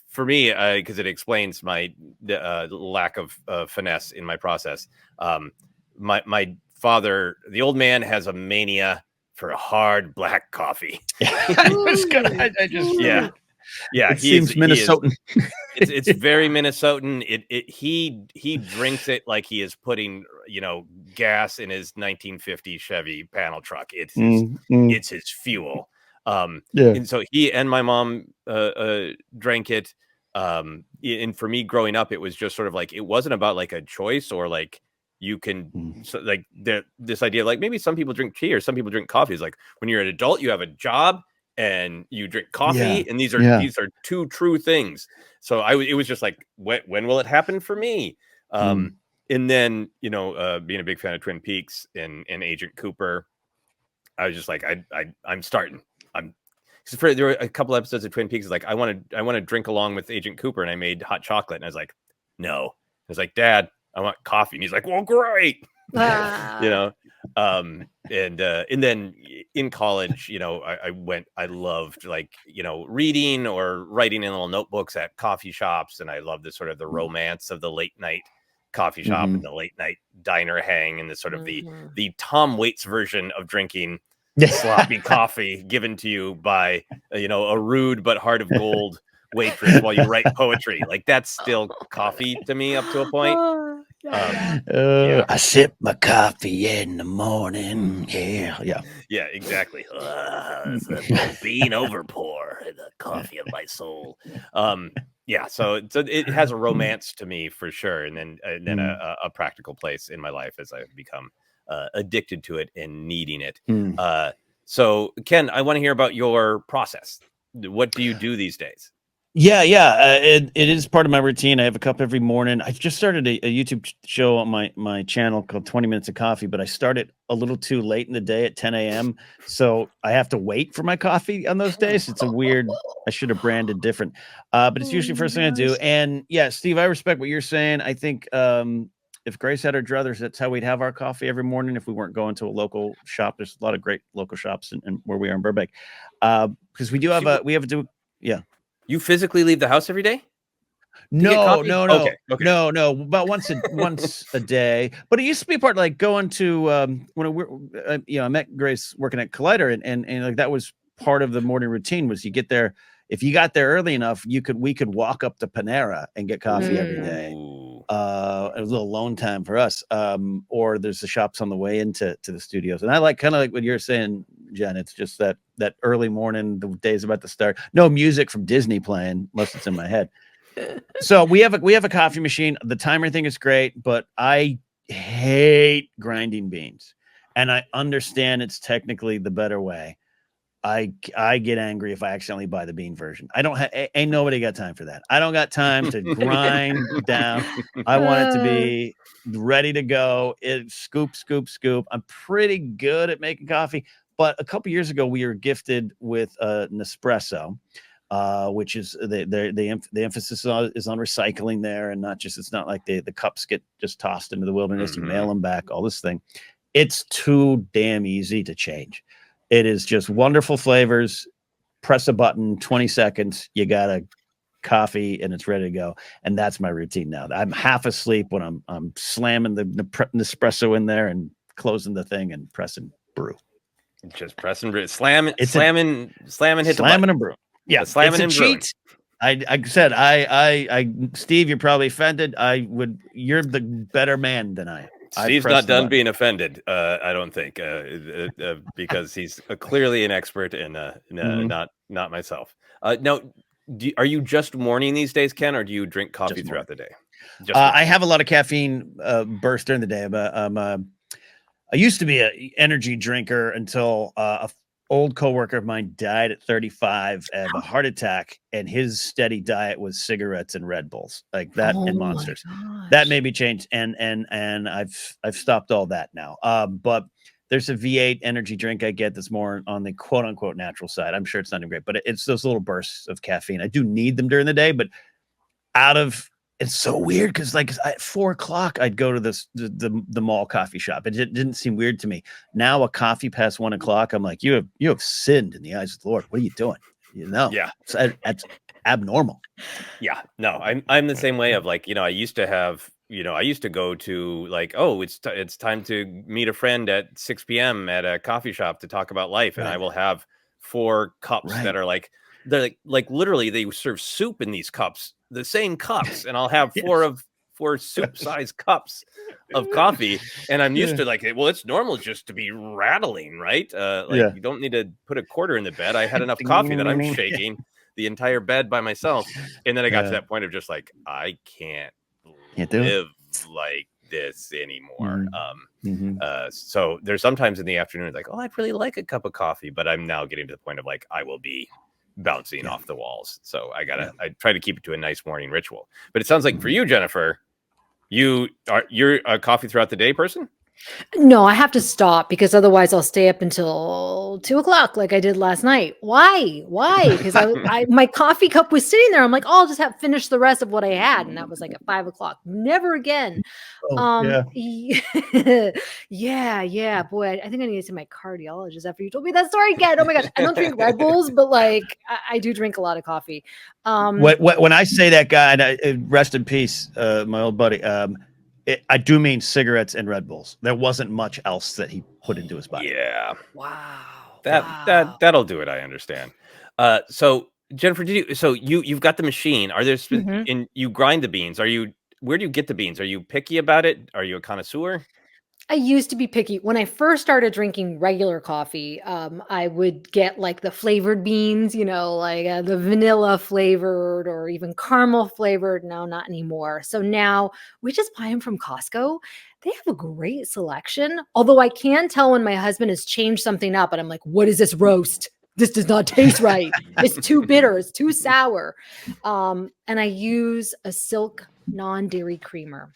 [SPEAKER 1] For me, because it explains my lack of finesse in my process. My father, the old man, has a mania for hard black coffee.
[SPEAKER 2] It seems Minnesotan.
[SPEAKER 1] It's very Minnesotan. He drinks it like he is putting gas in his 1950 Chevy panel truck. It's his fuel. And so he and my mom drank it. And for me growing up, it was just sort of like, it wasn't about like a choice or like you can this idea like maybe some people drink tea or some people drink coffee. It's like when you're an adult, you have a job and you drink coffee, and these are two true things. So it was just like, when will it happen for me? And then being a big fan of Twin Peaks and Agent Cooper, I was just like, I'm starting. There were a couple episodes of Twin Peaks. Like I want to drink along with Agent Cooper, and I made hot chocolate, and I was like, no. I was like, Dad, I want coffee, and he's like, well, great. And then in college, I loved like reading or writing in little notebooks at coffee shops, and I loved the sort of the romance of the late night coffee shop and the late night diner hang, and the sort of the Tom Waits version of drinking sloppy coffee given to you by a rude but heart of gold waitress while you write poetry. Like that's still coffee to me up to a point.
[SPEAKER 2] I sip my coffee in the morning. Yeah,
[SPEAKER 1] exactly. It's the bean overpour, the coffee of my soul. So it has a romance to me for sure, and then a practical place in my life as I've become addicted to it and needing it. So Ken, I want to hear about your process. What do you do these days?
[SPEAKER 2] It is part of my routine. I have a cup every morning. I've just started a YouTube show on my channel called 20 Minutes of Coffee, but I started a little too late in the day at 10 a.m. So I have to wait for my coffee on those days. It's a weird, I should have branded different, but it's usually the first thing I do. And yeah, Steve, I respect what you're saying. I think if Grace had her druthers, that's how we'd have our coffee every morning if we weren't going to a local shop. There's a lot of great local shops and where we are in Burbank. Because we have to.
[SPEAKER 1] You physically leave the house every day?
[SPEAKER 2] No.
[SPEAKER 1] Okay.
[SPEAKER 2] No. About once a day. But it used to be part like going to I met Grace working at Collider, and like that was part of the morning routine. Was you get there, if you got there early enough, we could walk up to Panera and get coffee every day. a little alone time for us. Or there's the shops on the way into the studios. And I like kind of like what you're saying, Jen. It's just that early morning, the day's about to start. No music from Disney playing unless it's in my head. So we have a coffee machine. The timer thing is great, but I hate grinding beans. And I understand it's technically the better way. I get angry if I accidentally buy the bean version. I don't ain't nobody got time for that. I don't got time to grind down. I want it to be ready to go. Scoop. I'm pretty good at making coffee, but a couple years ago we were gifted with Nespresso, which is the emphasis is on recycling there, and not just, it's not like the cups get just tossed into the wilderness. You mail them back, all this thing. It's too damn easy to change. It is just wonderful flavors. Press a button, 20 seconds, you got a coffee and it's ready to go. And that's my routine now. I'm half asleep when I'm slamming the Nespresso in there and closing the thing and pressing brew.
[SPEAKER 1] Just pressing brew, slamming, hit the button.
[SPEAKER 2] And brew. Yeah, slamming and cheat. I said, I Steve, you're probably offended. You're the better man than I am.
[SPEAKER 1] Steve's not done being offended, I don't think, because he's clearly an expert and not myself. Now, are you just morning these days, Ken, or do you drink coffee throughout the day?
[SPEAKER 2] I have a lot of caffeine burst during the day. I used to be an energy drinker until a old coworker of mine died at 35 of a heart attack, and his steady diet was cigarettes and Red Bulls, like that, and Monsters. That made me change, and I've stopped all that now. But there's a V8 energy drink I get that's more on the quote unquote natural side. I'm sure it's not even great, but it's those little bursts of caffeine. I do need them during the day, but it's so weird because like at 4:00 I'd go to the mall coffee shop. It didn't seem weird to me. Now a coffee past 1:00, I'm like, you have sinned in the eyes of the Lord. What are you doing?
[SPEAKER 1] Yeah,
[SPEAKER 2] that's abnormal.
[SPEAKER 1] Yeah, no, I'm the same way of like, I used to go to like, oh, it's time to meet a friend at 6 p.m. at a coffee shop to talk about life, and I will have 4 cups that are like, they're like literally they serve soup in these cups, the same cups, and I'll have 4 soup-sized cups of coffee, and I'm used to like, well, it's normal just to be rattling, right? You don't need to put a quarter in the bed. I had enough coffee that I'm shaking the entire bed by myself, and then I got to that point of just like, I can't live like this anymore. So there's sometimes in the afternoon like, oh, I'd really like a cup of coffee, but I'm now getting to the point of like, I will be bouncing off the walls. So I try to keep it to a nice morning ritual. But it sounds like for you, Jennifer, you're a coffee throughout the day person?
[SPEAKER 3] No, I have to stop because otherwise I'll stay up until 2:00 like I did last night. Why? Because my coffee cup was sitting there. I'm like, oh, I'll just finish the rest of what I had. And that was like at 5:00. Never again. Yeah. Boy, I think I need to see my cardiologist after you told me that story again. Oh my gosh. I don't drink Red Bulls, but like I do drink a lot of coffee.
[SPEAKER 2] When I say that guy, rest in peace, my old buddy, I do mean cigarettes and Red Bulls. There wasn't much else that he put into his body.
[SPEAKER 1] Yeah.
[SPEAKER 3] Wow.
[SPEAKER 1] That'll do it. I understand. So Jennifer, you've got the machine. Are there you grind the beans? Where do you get the beans? Are you picky about it? Are you a connoisseur?
[SPEAKER 3] I used to be picky. When I first started drinking regular coffee, I would get like the flavored beans, like the vanilla flavored or even caramel flavored. No, not anymore. So now we just buy them from Costco. They have a great selection. Although I can tell when my husband has changed something up and I'm like, what is this roast? This does not taste right. It's too bitter. It's too sour. And I use a Silk non-dairy creamer.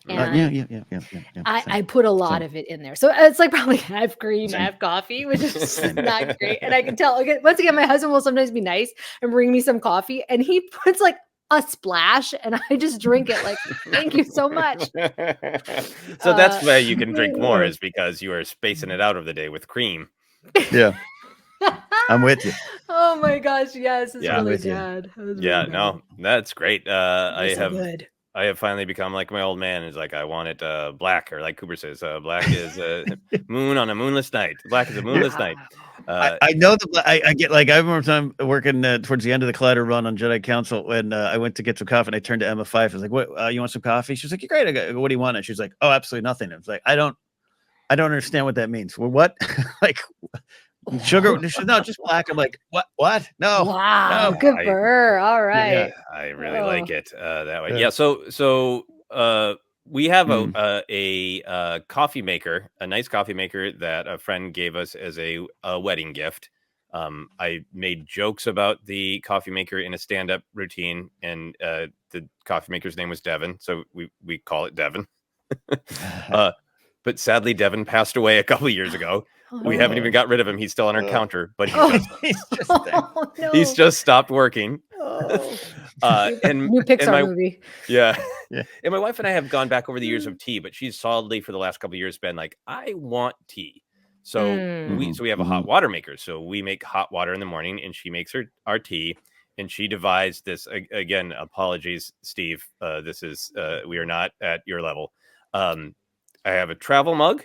[SPEAKER 3] And I put a lot of it in there. So it's like probably half cream, half coffee, which is not great. And I can tell, once again, my husband will sometimes be nice and bring me some coffee and he puts like a splash and I just drink it like, thank you so much.
[SPEAKER 1] So that's why you can drink more, is because you are spacing it out of the day with cream.
[SPEAKER 2] Yeah. I'm with you.
[SPEAKER 3] Oh my gosh. Yes. It's really bad.
[SPEAKER 1] No, that's great.
[SPEAKER 3] Good.
[SPEAKER 1] I have finally become like my old man. Is like, I want it black, or like Cooper says, black is moon on a moonless night. Black is a moonless night.
[SPEAKER 2] I know that I get like I remember time working towards the end of the Collider run on Jedi Council when I went to get some coffee and I turned to Emma Fife. I was like, "What? You want some coffee?" She was like, "You're great." I go, "What do you want?" And she's like, "Oh, absolutely nothing." I was like, "I don't understand what that means." Well, what? Like sugar? No, just black. I'm like, what? What? No.
[SPEAKER 3] Wow,
[SPEAKER 2] No.
[SPEAKER 3] good for her. All
[SPEAKER 2] Yeah.
[SPEAKER 3] right.
[SPEAKER 1] I really like it that way.
[SPEAKER 2] Yeah.
[SPEAKER 1] Yeah. So we have
[SPEAKER 2] Mm.
[SPEAKER 1] a coffee maker, a nice coffee maker that a friend gave us as a wedding gift. I made jokes about the coffee maker in a stand-up routine, and the coffee maker's name was Devin, so we call it Devin. But sadly, Devin passed away a couple of years ago. We haven't even got rid of him. He's still on our counter, but
[SPEAKER 2] He's just there.
[SPEAKER 3] No.
[SPEAKER 1] he's just stopped working. And
[SPEAKER 3] New Pixar
[SPEAKER 1] my
[SPEAKER 3] movie.
[SPEAKER 1] yeah.
[SPEAKER 2] Yeah.
[SPEAKER 1] And my wife and I have gone back over the years of tea, but she's solidly for the last couple of years been like, I want tea. So we have a hot water maker. So we make hot water in the morning, and she makes our tea, and she devised this again. Apologies, Steve. This is we are not at your level. I have a travel mug,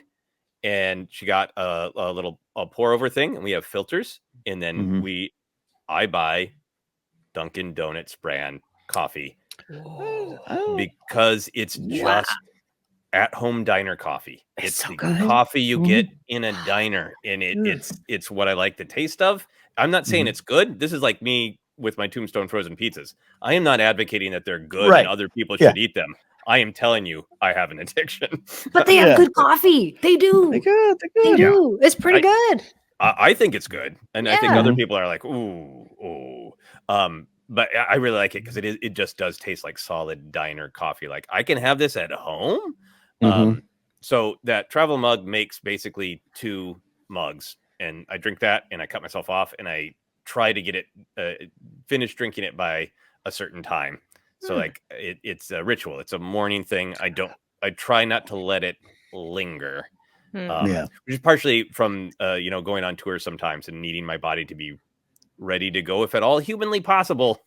[SPEAKER 1] and she got a little pour over thing, and we have filters, and then I buy Dunkin' Donuts brand coffee because it's just at home diner coffee. It's
[SPEAKER 3] so
[SPEAKER 1] the
[SPEAKER 3] good.
[SPEAKER 1] coffee you get in a diner, and it's what I like the taste of. I'm not saying it's good. This is like me with my Tombstone frozen pizzas. I am not advocating that they're good and other people should eat them. I am telling you, I have an addiction.
[SPEAKER 3] But they have good coffee. They do.
[SPEAKER 2] They good.
[SPEAKER 3] They do. It's pretty good.
[SPEAKER 1] I think it's good, and I think other people are like, ooh. But I really like it because it just does taste like solid diner coffee. Like I can have this at home. So that travel mug makes basically 2 mugs, and I drink that, and I cut myself off, and I try to get it finish drinking it by a certain time. So like it's a ritual. It's a morning thing. I try not to let it linger. Which is partially from going on tour sometimes and needing my body to be ready to go if at all humanly possible.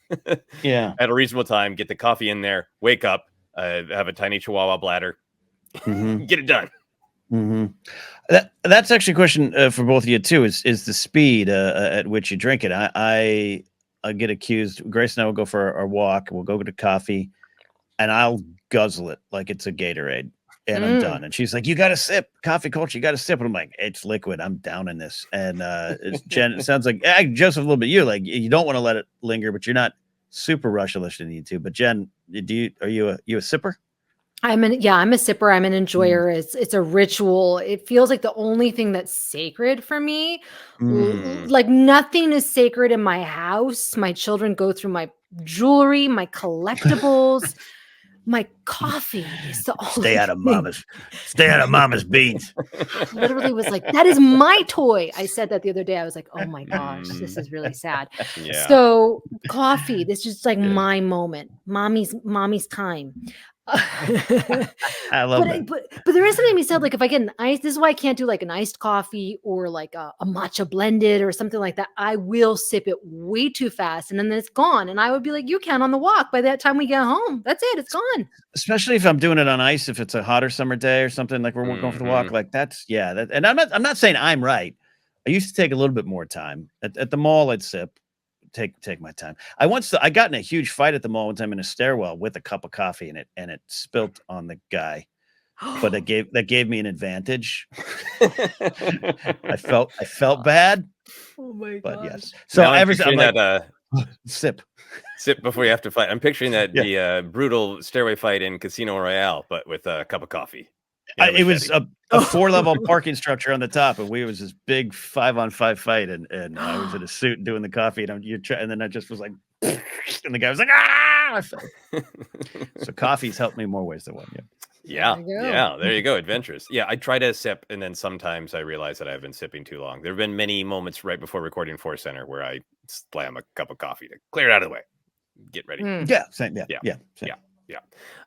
[SPEAKER 1] At a reasonable time, get the coffee in there, wake up, have a tiny Chihuahua bladder, get it done.
[SPEAKER 2] That's actually a question for both of you too. Is the speed at which you drink it? I get accused. Grace and I will go for our walk. We'll go get a coffee, and I'll guzzle it like it's a Gatorade. And I'm done. And she's like, "You got to sip coffee culture. You got to sip." And I'm like, "It's liquid. I'm down in this." And Jen, it sounds like Joseph, a little bit. You like you don't want to let it linger, but you're not super rush-lish to need to. But Jen, are you a sipper?
[SPEAKER 3] I'm a sipper. I'm an enjoyer. It's a ritual. It feels like the only thing that's sacred for me. Like nothing is sacred in my house. My children go through my jewelry, my collectibles. My coffee is the only
[SPEAKER 2] Stay out of mama's beans.
[SPEAKER 3] Literally was like, that is my toy. I said that the other day. I was like, oh my gosh, this is really sad. So coffee, this is just like my moment. Mommy's time.
[SPEAKER 2] I love that.
[SPEAKER 3] But there is something to be said. Like if I get an ice, this is why I can't do like an iced coffee or like a matcha blended or something like that. I will sip it way too fast and then it's gone. And I would be like, you can on the walk. By that time we get home, that's it. It's gone.
[SPEAKER 2] Especially if I'm doing it on ice, if it's a hotter summer day or something, like we're going for the walk, like that's and I'm not saying I'm right. I used to take a little bit more time at the mall. I'd sip. Take my time. I got in a huge fight at the mall one time in a stairwell with a cup of coffee in it, and it spilt on the guy. But that gave me an advantage. I felt bad.
[SPEAKER 3] Oh my god!
[SPEAKER 2] But yes. So every time
[SPEAKER 1] that
[SPEAKER 2] sip
[SPEAKER 1] before you have to fight. I'm picturing that the brutal stairway fight in Casino Royale, but with a cup of coffee.
[SPEAKER 2] It was a 4-level parking structure on the top, and it was this big 5-on-5 fight, and I was in a suit doing the coffee, and then I just was like, and the guy was like, ah! So coffee's helped me more ways than one.
[SPEAKER 1] Yeah, there you go. Adventurous. Yeah, I try to sip, and then sometimes I realize that I've been sipping too long. There have been many moments right before recording ForceCenter where I slam a cup of coffee to clear it out of the way. Get ready.
[SPEAKER 2] Yeah, same. Yeah.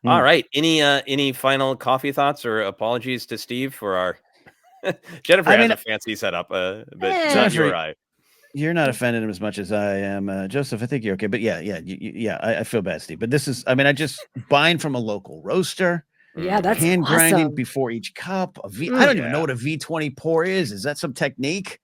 [SPEAKER 1] All right. Any final coffee thoughts or apologies to Steve for our Jennifer has a fancy setup, but not your eye.
[SPEAKER 2] You're not offending him as much as I am, Joseph. I think you're okay, but I feel bad, Steve. But this is, I just buying from a local roaster.
[SPEAKER 3] Yeah, that's
[SPEAKER 2] hand grinding
[SPEAKER 3] awesome.
[SPEAKER 2] before each cup. I don't even know what a V20 pour is. Is that some technique?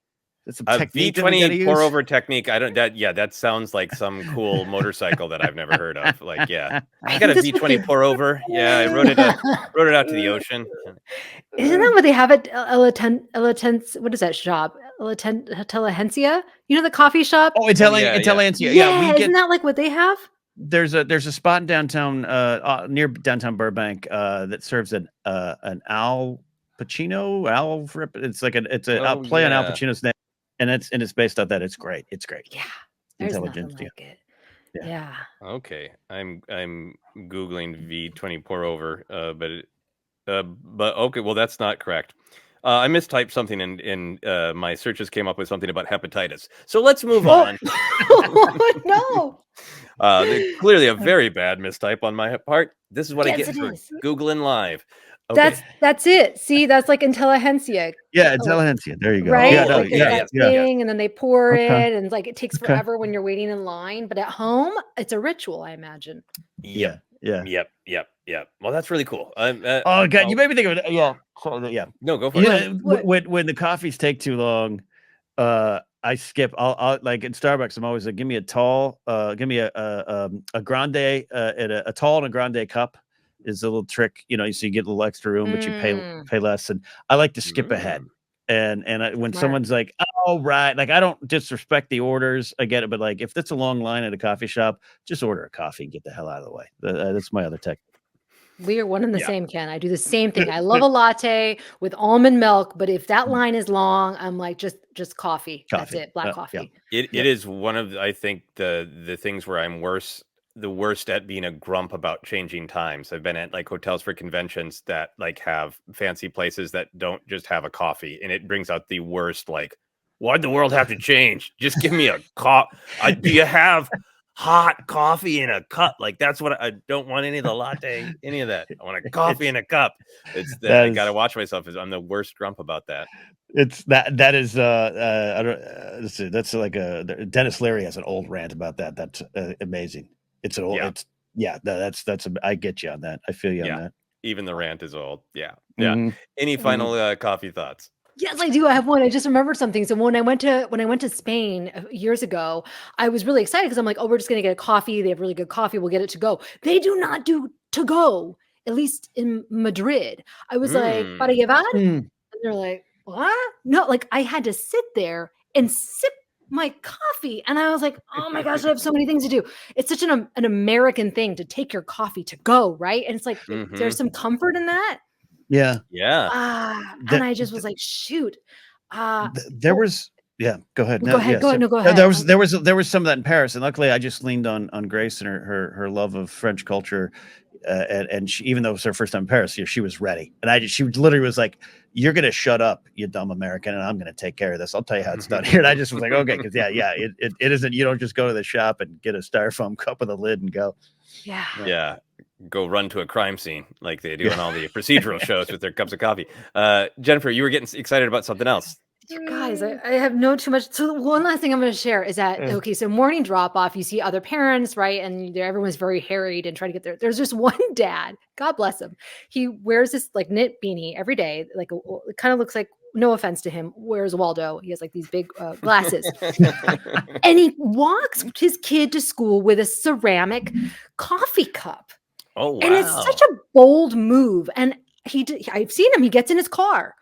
[SPEAKER 2] some
[SPEAKER 1] a
[SPEAKER 2] technique that we gotta
[SPEAKER 1] V20 pour
[SPEAKER 2] use?
[SPEAKER 1] over technique. I don't. That sounds like some cool motorcycle that I've never heard of. Like, yeah, I got a V20 pour over. Yeah, I rode it out to the ocean.
[SPEAKER 3] Isn't that what they have at what is that shop? Intelligentsia? You know the coffee shop?
[SPEAKER 2] Oh, Intelligentsia.
[SPEAKER 3] Yeah, isn't that like what they have?
[SPEAKER 2] There's a spot in downtown near downtown Burbank that serves an Al Pacino. It's like a play on Al Pacino's name, and it's based on that. It's great.
[SPEAKER 3] Yeah, there's nothing like it. Yeah.
[SPEAKER 1] Okay, I'm googling V20 pour over, but okay, well that's not correct. I mistyped something in my searches came up with something about hepatitis. So let's move on.
[SPEAKER 3] Oh, no.
[SPEAKER 1] Clearly a very bad mistype on my part. This is what I get for Googling live.
[SPEAKER 3] Okay. That's it. See, that's like Intelligentsia.
[SPEAKER 2] Yeah, Intelligentsia. There you go.
[SPEAKER 3] Right?
[SPEAKER 2] Yeah,
[SPEAKER 3] thing, and then they pour it, and like it takes forever when you're waiting in line. But at home, it's a ritual, I imagine.
[SPEAKER 1] Yep. Well, that's really cool.
[SPEAKER 2] Oh God, you made me think of it. Yeah.
[SPEAKER 1] No, go for it.
[SPEAKER 2] When the coffees take too long, I skip. I'll like in Starbucks. I'm always like, give me a tall, give me a grande, a tall and a grande cup. Is a little trick, so you get a little extra room, but you pay less. And I like to skip ahead. And when someone's like, oh right, like I don't disrespect the orders, I get it, but like if it's a long line at a coffee shop, just order a coffee and get the hell out of the way. That's my other tech.
[SPEAKER 3] We are one and the same, Ken. I do the same thing. I love a latte with almond milk, but if that line is long, I'm like just coffee. That's it, black coffee.
[SPEAKER 1] It is one of I think the things where I'm the worst at being a grump about changing times. I've been at like hotels for conventions that like have fancy places that don't just have a coffee, and it brings out the worst. Like, why'd the world have to change? Just give me a cup. Do you have hot coffee in a cup? Like that's what I don't want. Any of the latte, any of that. I want a coffee in a cup. It's that I gotta watch myself. I'm the worst grump about that.
[SPEAKER 2] It's that is I don't that's like Dennis Leary has an old rant about that. That's amazing. It's an old. That's I get you on that. I feel you on that.
[SPEAKER 1] Even the rant is old. Yeah. Any final coffee thoughts?
[SPEAKER 3] Yes, I do. I have one. I just remembered something. So when I went to Spain years ago, I was really excited because I'm like, oh, we're just gonna get a coffee. They have really good coffee. We'll get it to go. They do not do to go. At least in Madrid, I was like, para llevar, and they're like, what? No, like I had to sit there and sip my coffee, and I was like, oh my gosh, I have so many things to do. It's such an American thing to take your coffee to go, right? And it's like there's some comfort in that.
[SPEAKER 2] Yeah.
[SPEAKER 3] And I just was like, shoot.
[SPEAKER 2] There was go ahead.
[SPEAKER 3] Go ahead.
[SPEAKER 2] There was some of that in Paris, and luckily I just leaned on Grace and her love of French culture. And she, even though it was her first time in Paris, she was ready. And she literally was like, you're going to shut up, you dumb American, and I'm going to take care of this. I'll tell you how it's done here. And I just was like, okay, because it isn't, you don't just go to the shop and get a styrofoam cup with a lid and go.
[SPEAKER 1] Yeah. Go run to a crime scene like they do on all the procedural shows with their cups of coffee. Jennifer, you were getting excited about something else.
[SPEAKER 3] You guys, I have no too much. So one last thing I'm going to share is that, okay, so morning drop off, you see other parents, right? And everyone's very harried and trying to get there. There's just one dad, God bless him. He wears this like knit beanie every day. Like it kind of looks like, no offense to him, wears Waldo. He has like these big glasses. And he walks his kid to school with a ceramic coffee cup.
[SPEAKER 1] Oh, wow.
[SPEAKER 3] And it's such a bold move. And I've seen him, he gets in his car.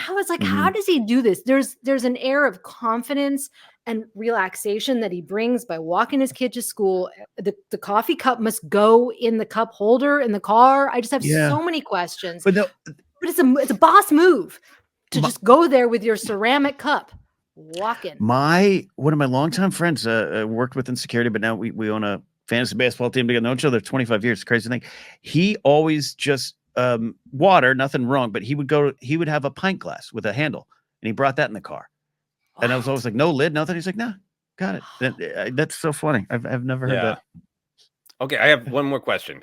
[SPEAKER 3] I was like, how does he do this? There's an air of confidence and relaxation that he brings by walking his kid to school. The coffee cup must go in the cup holder in the car. I just have so many questions. But it's a boss move to just go there with your ceramic cup, walking.
[SPEAKER 2] One of my longtime friends worked with in security, but now we own a fantasy baseball team together. Known each other 25 years. Crazy thing. He always just water, nothing wrong, but he would have a pint glass with a handle, and he brought that in the car. And I was always like, no lid, nothing. He's like, no, got it. That's so funny. I've never heard that.
[SPEAKER 1] Okay, I have one more question.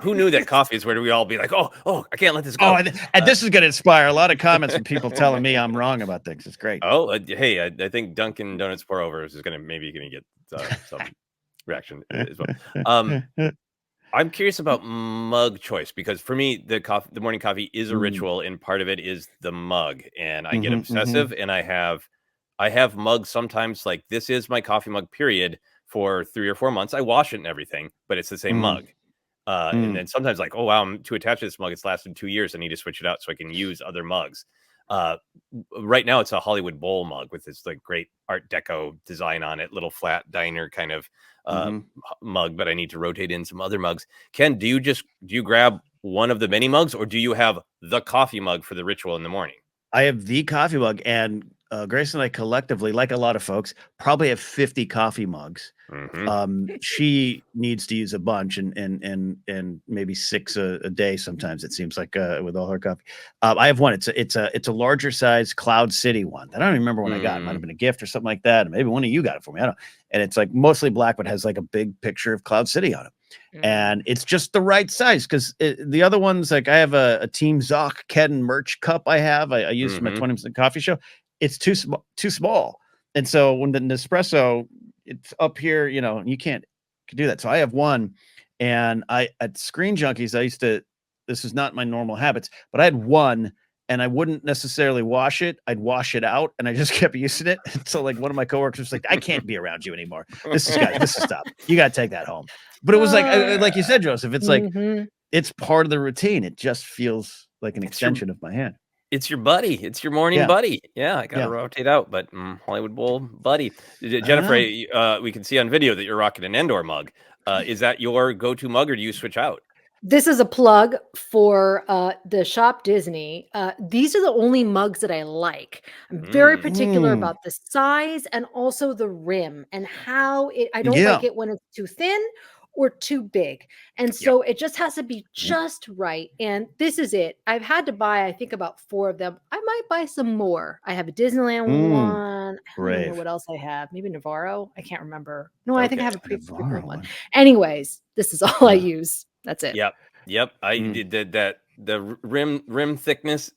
[SPEAKER 1] Who knew that coffee is where we all be like, oh, I can't let this go.
[SPEAKER 2] And this is going to inspire a lot of comments from people telling me I'm wrong about things. It's great.
[SPEAKER 1] Hey, I think Dunkin' Donuts pour over is maybe going to get some reaction as well. I'm curious about mug choice, because for me, the morning coffee is a ritual, and part of it is the mug. And I get obsessive, and I have I have mugs sometimes, like this is my coffee mug period for 3 or 4 months. I wash it and everything, but it's the same mug. And then sometimes like, oh, wow, I'm too attached to this mug. It's lasted 2 years. I need to switch it out so I can use other mugs. Right now it's a Hollywood Bowl mug with this like great Art Deco design on it, little flat diner kind of mug, but I need to rotate in some other mugs. Ken, do you grab one of the many mugs, or do you have the coffee mug for the ritual in the morning?
[SPEAKER 2] I have the coffee mug, and Grace and I collectively, like a lot of folks, probably have 50 coffee mugs. She needs to use a bunch, and maybe 6 a day. Sometimes it seems like with all her coffee. I have one. It's a larger size Cloud City one. I don't even remember when I got it. Might have been a gift or something like that. Maybe one of you got it for me. I don't know. And it's like mostly black, but has like a big picture of Cloud City on it. And it's just the right size, because the other ones, like I have a Team Zoc Ken merch cup I use for my 20% coffee show. It's too small. And so when the Nespresso, it's up here, you can't do that. So I have one, and at Screen Junkies, this is not my normal habits, but I had one, and I wouldn't necessarily wash it. I'd wash it out, and I just kept using it. So like one of my coworkers was like, I can't be around you anymore. This is stop. You got to take that home. But it was like you said, Joseph, it's like, it's part of the routine. It just feels like an extension of my hand.
[SPEAKER 1] It's your buddy. It's your morning buddy. Yeah, I got to rotate out, but Hollywood Bowl buddy. Jennifer, we can see on video that you're rocking an Endor mug. Is that your go-to mug, or do you switch out?
[SPEAKER 3] This is a plug for the Shop Disney. These are the only mugs that I like. I'm very particular about the size and also the rim and how I don't like it when it's too thin or too big. And so it just has to be just right. And this is it. I've had to buy, I think, about 4 of them. I might buy some more. I have a Disneyland one. I don't remember what else I have. Maybe Navarro. I can't remember. No, I think I have a pre-prepared one. Anyways, this is all I use. That's it.
[SPEAKER 1] Yep. I did that. The rim thickness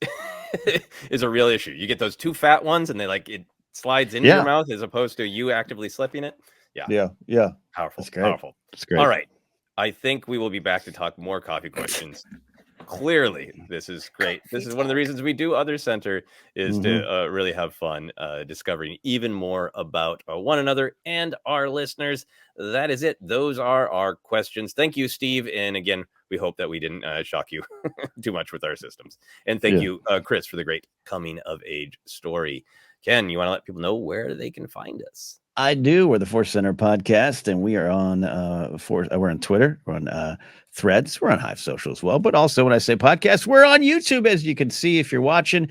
[SPEAKER 1] is a real issue. You get those 2 fat ones, and it slides into your mouth as opposed to you actively slipping it. Yeah. Powerful.
[SPEAKER 2] That's great.
[SPEAKER 1] Powerful.
[SPEAKER 2] That's great.
[SPEAKER 1] All right. I think we will be back to talk more coffee questions. Clearly, this is great. This is one of the reasons we do Other Center, is to really have fun discovering even more about one another and our listeners. That is it. Those are our questions. Thank you, Steve. And again, we hope that we didn't shock you too much with our systems. And thank you, Chris, for the great coming of age story. Ken, you want to let people know where they can find us?
[SPEAKER 2] I do. We're the ForceCenter podcast, and we are on we're on Twitter, we're on Threads, we're on Hive Social as well. But also, when I say podcast, we're on YouTube, as you can see if you're watching.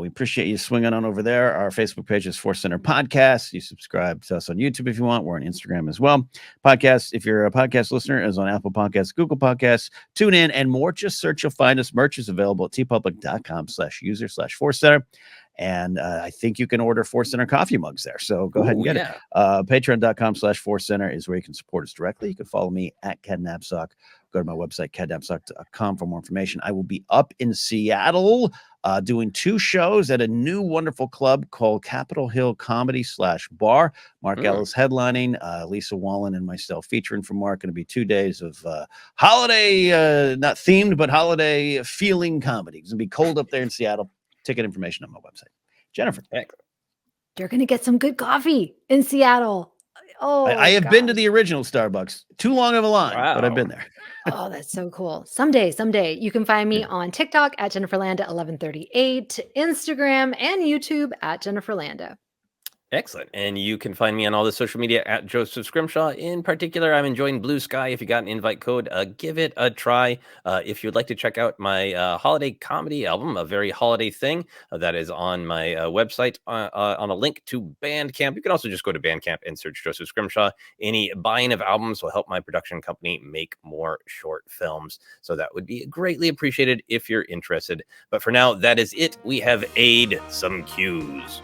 [SPEAKER 2] We appreciate you swinging on over there. Our Facebook page is ForceCenter Podcast. You subscribe to us on YouTube if you want. We're on Instagram as well. Podcast, if you're a podcast listener, is on Apple Podcasts, Google Podcasts, TuneIn, and more. Just search, you'll find us. Merch is available at tpublic.com/user/ForceCenter. And I think you can order ForceCenter coffee mugs there. So go ahead and get it. Patreon.com/ForceCenter is where you can support us directly. You can follow me at Ken Napzok. Go to my website, kennapzok.com, for more information. I will be up in Seattle doing 2 shows at a new wonderful club called Capitol Hill Comedy /Bar. Mark Ellis headlining, Lisa Wallen and myself featuring for Mark. Going to be 2 days of holiday, not themed, but holiday feeling comedy. It's going to be cold up there in Seattle. Ticket information on my website. Jennifer.
[SPEAKER 3] You're going to get some good coffee in Seattle. Oh,
[SPEAKER 2] I have been to the original Starbucks. Too long of a line, but I've been there.
[SPEAKER 3] Oh, that's so cool. Someday. You can find me on TikTok at Jennifer Landa 1138, Instagram and YouTube at Jennifer Landa.
[SPEAKER 1] Excellent. And you can find me on all the social media at Joseph Scrimshaw. In particular, I'm enjoying Blue Sky. If you got an invite code, give it a try. If you'd like to check out my holiday comedy album, A Very Holiday Thing, that is on my website on a link to Bandcamp. You can also just go to Bandcamp and search Joseph Scrimshaw. Any buying of albums will help my production company make more short films. So that would be greatly appreciated if you're interested. But for now, that is it. We have some cues.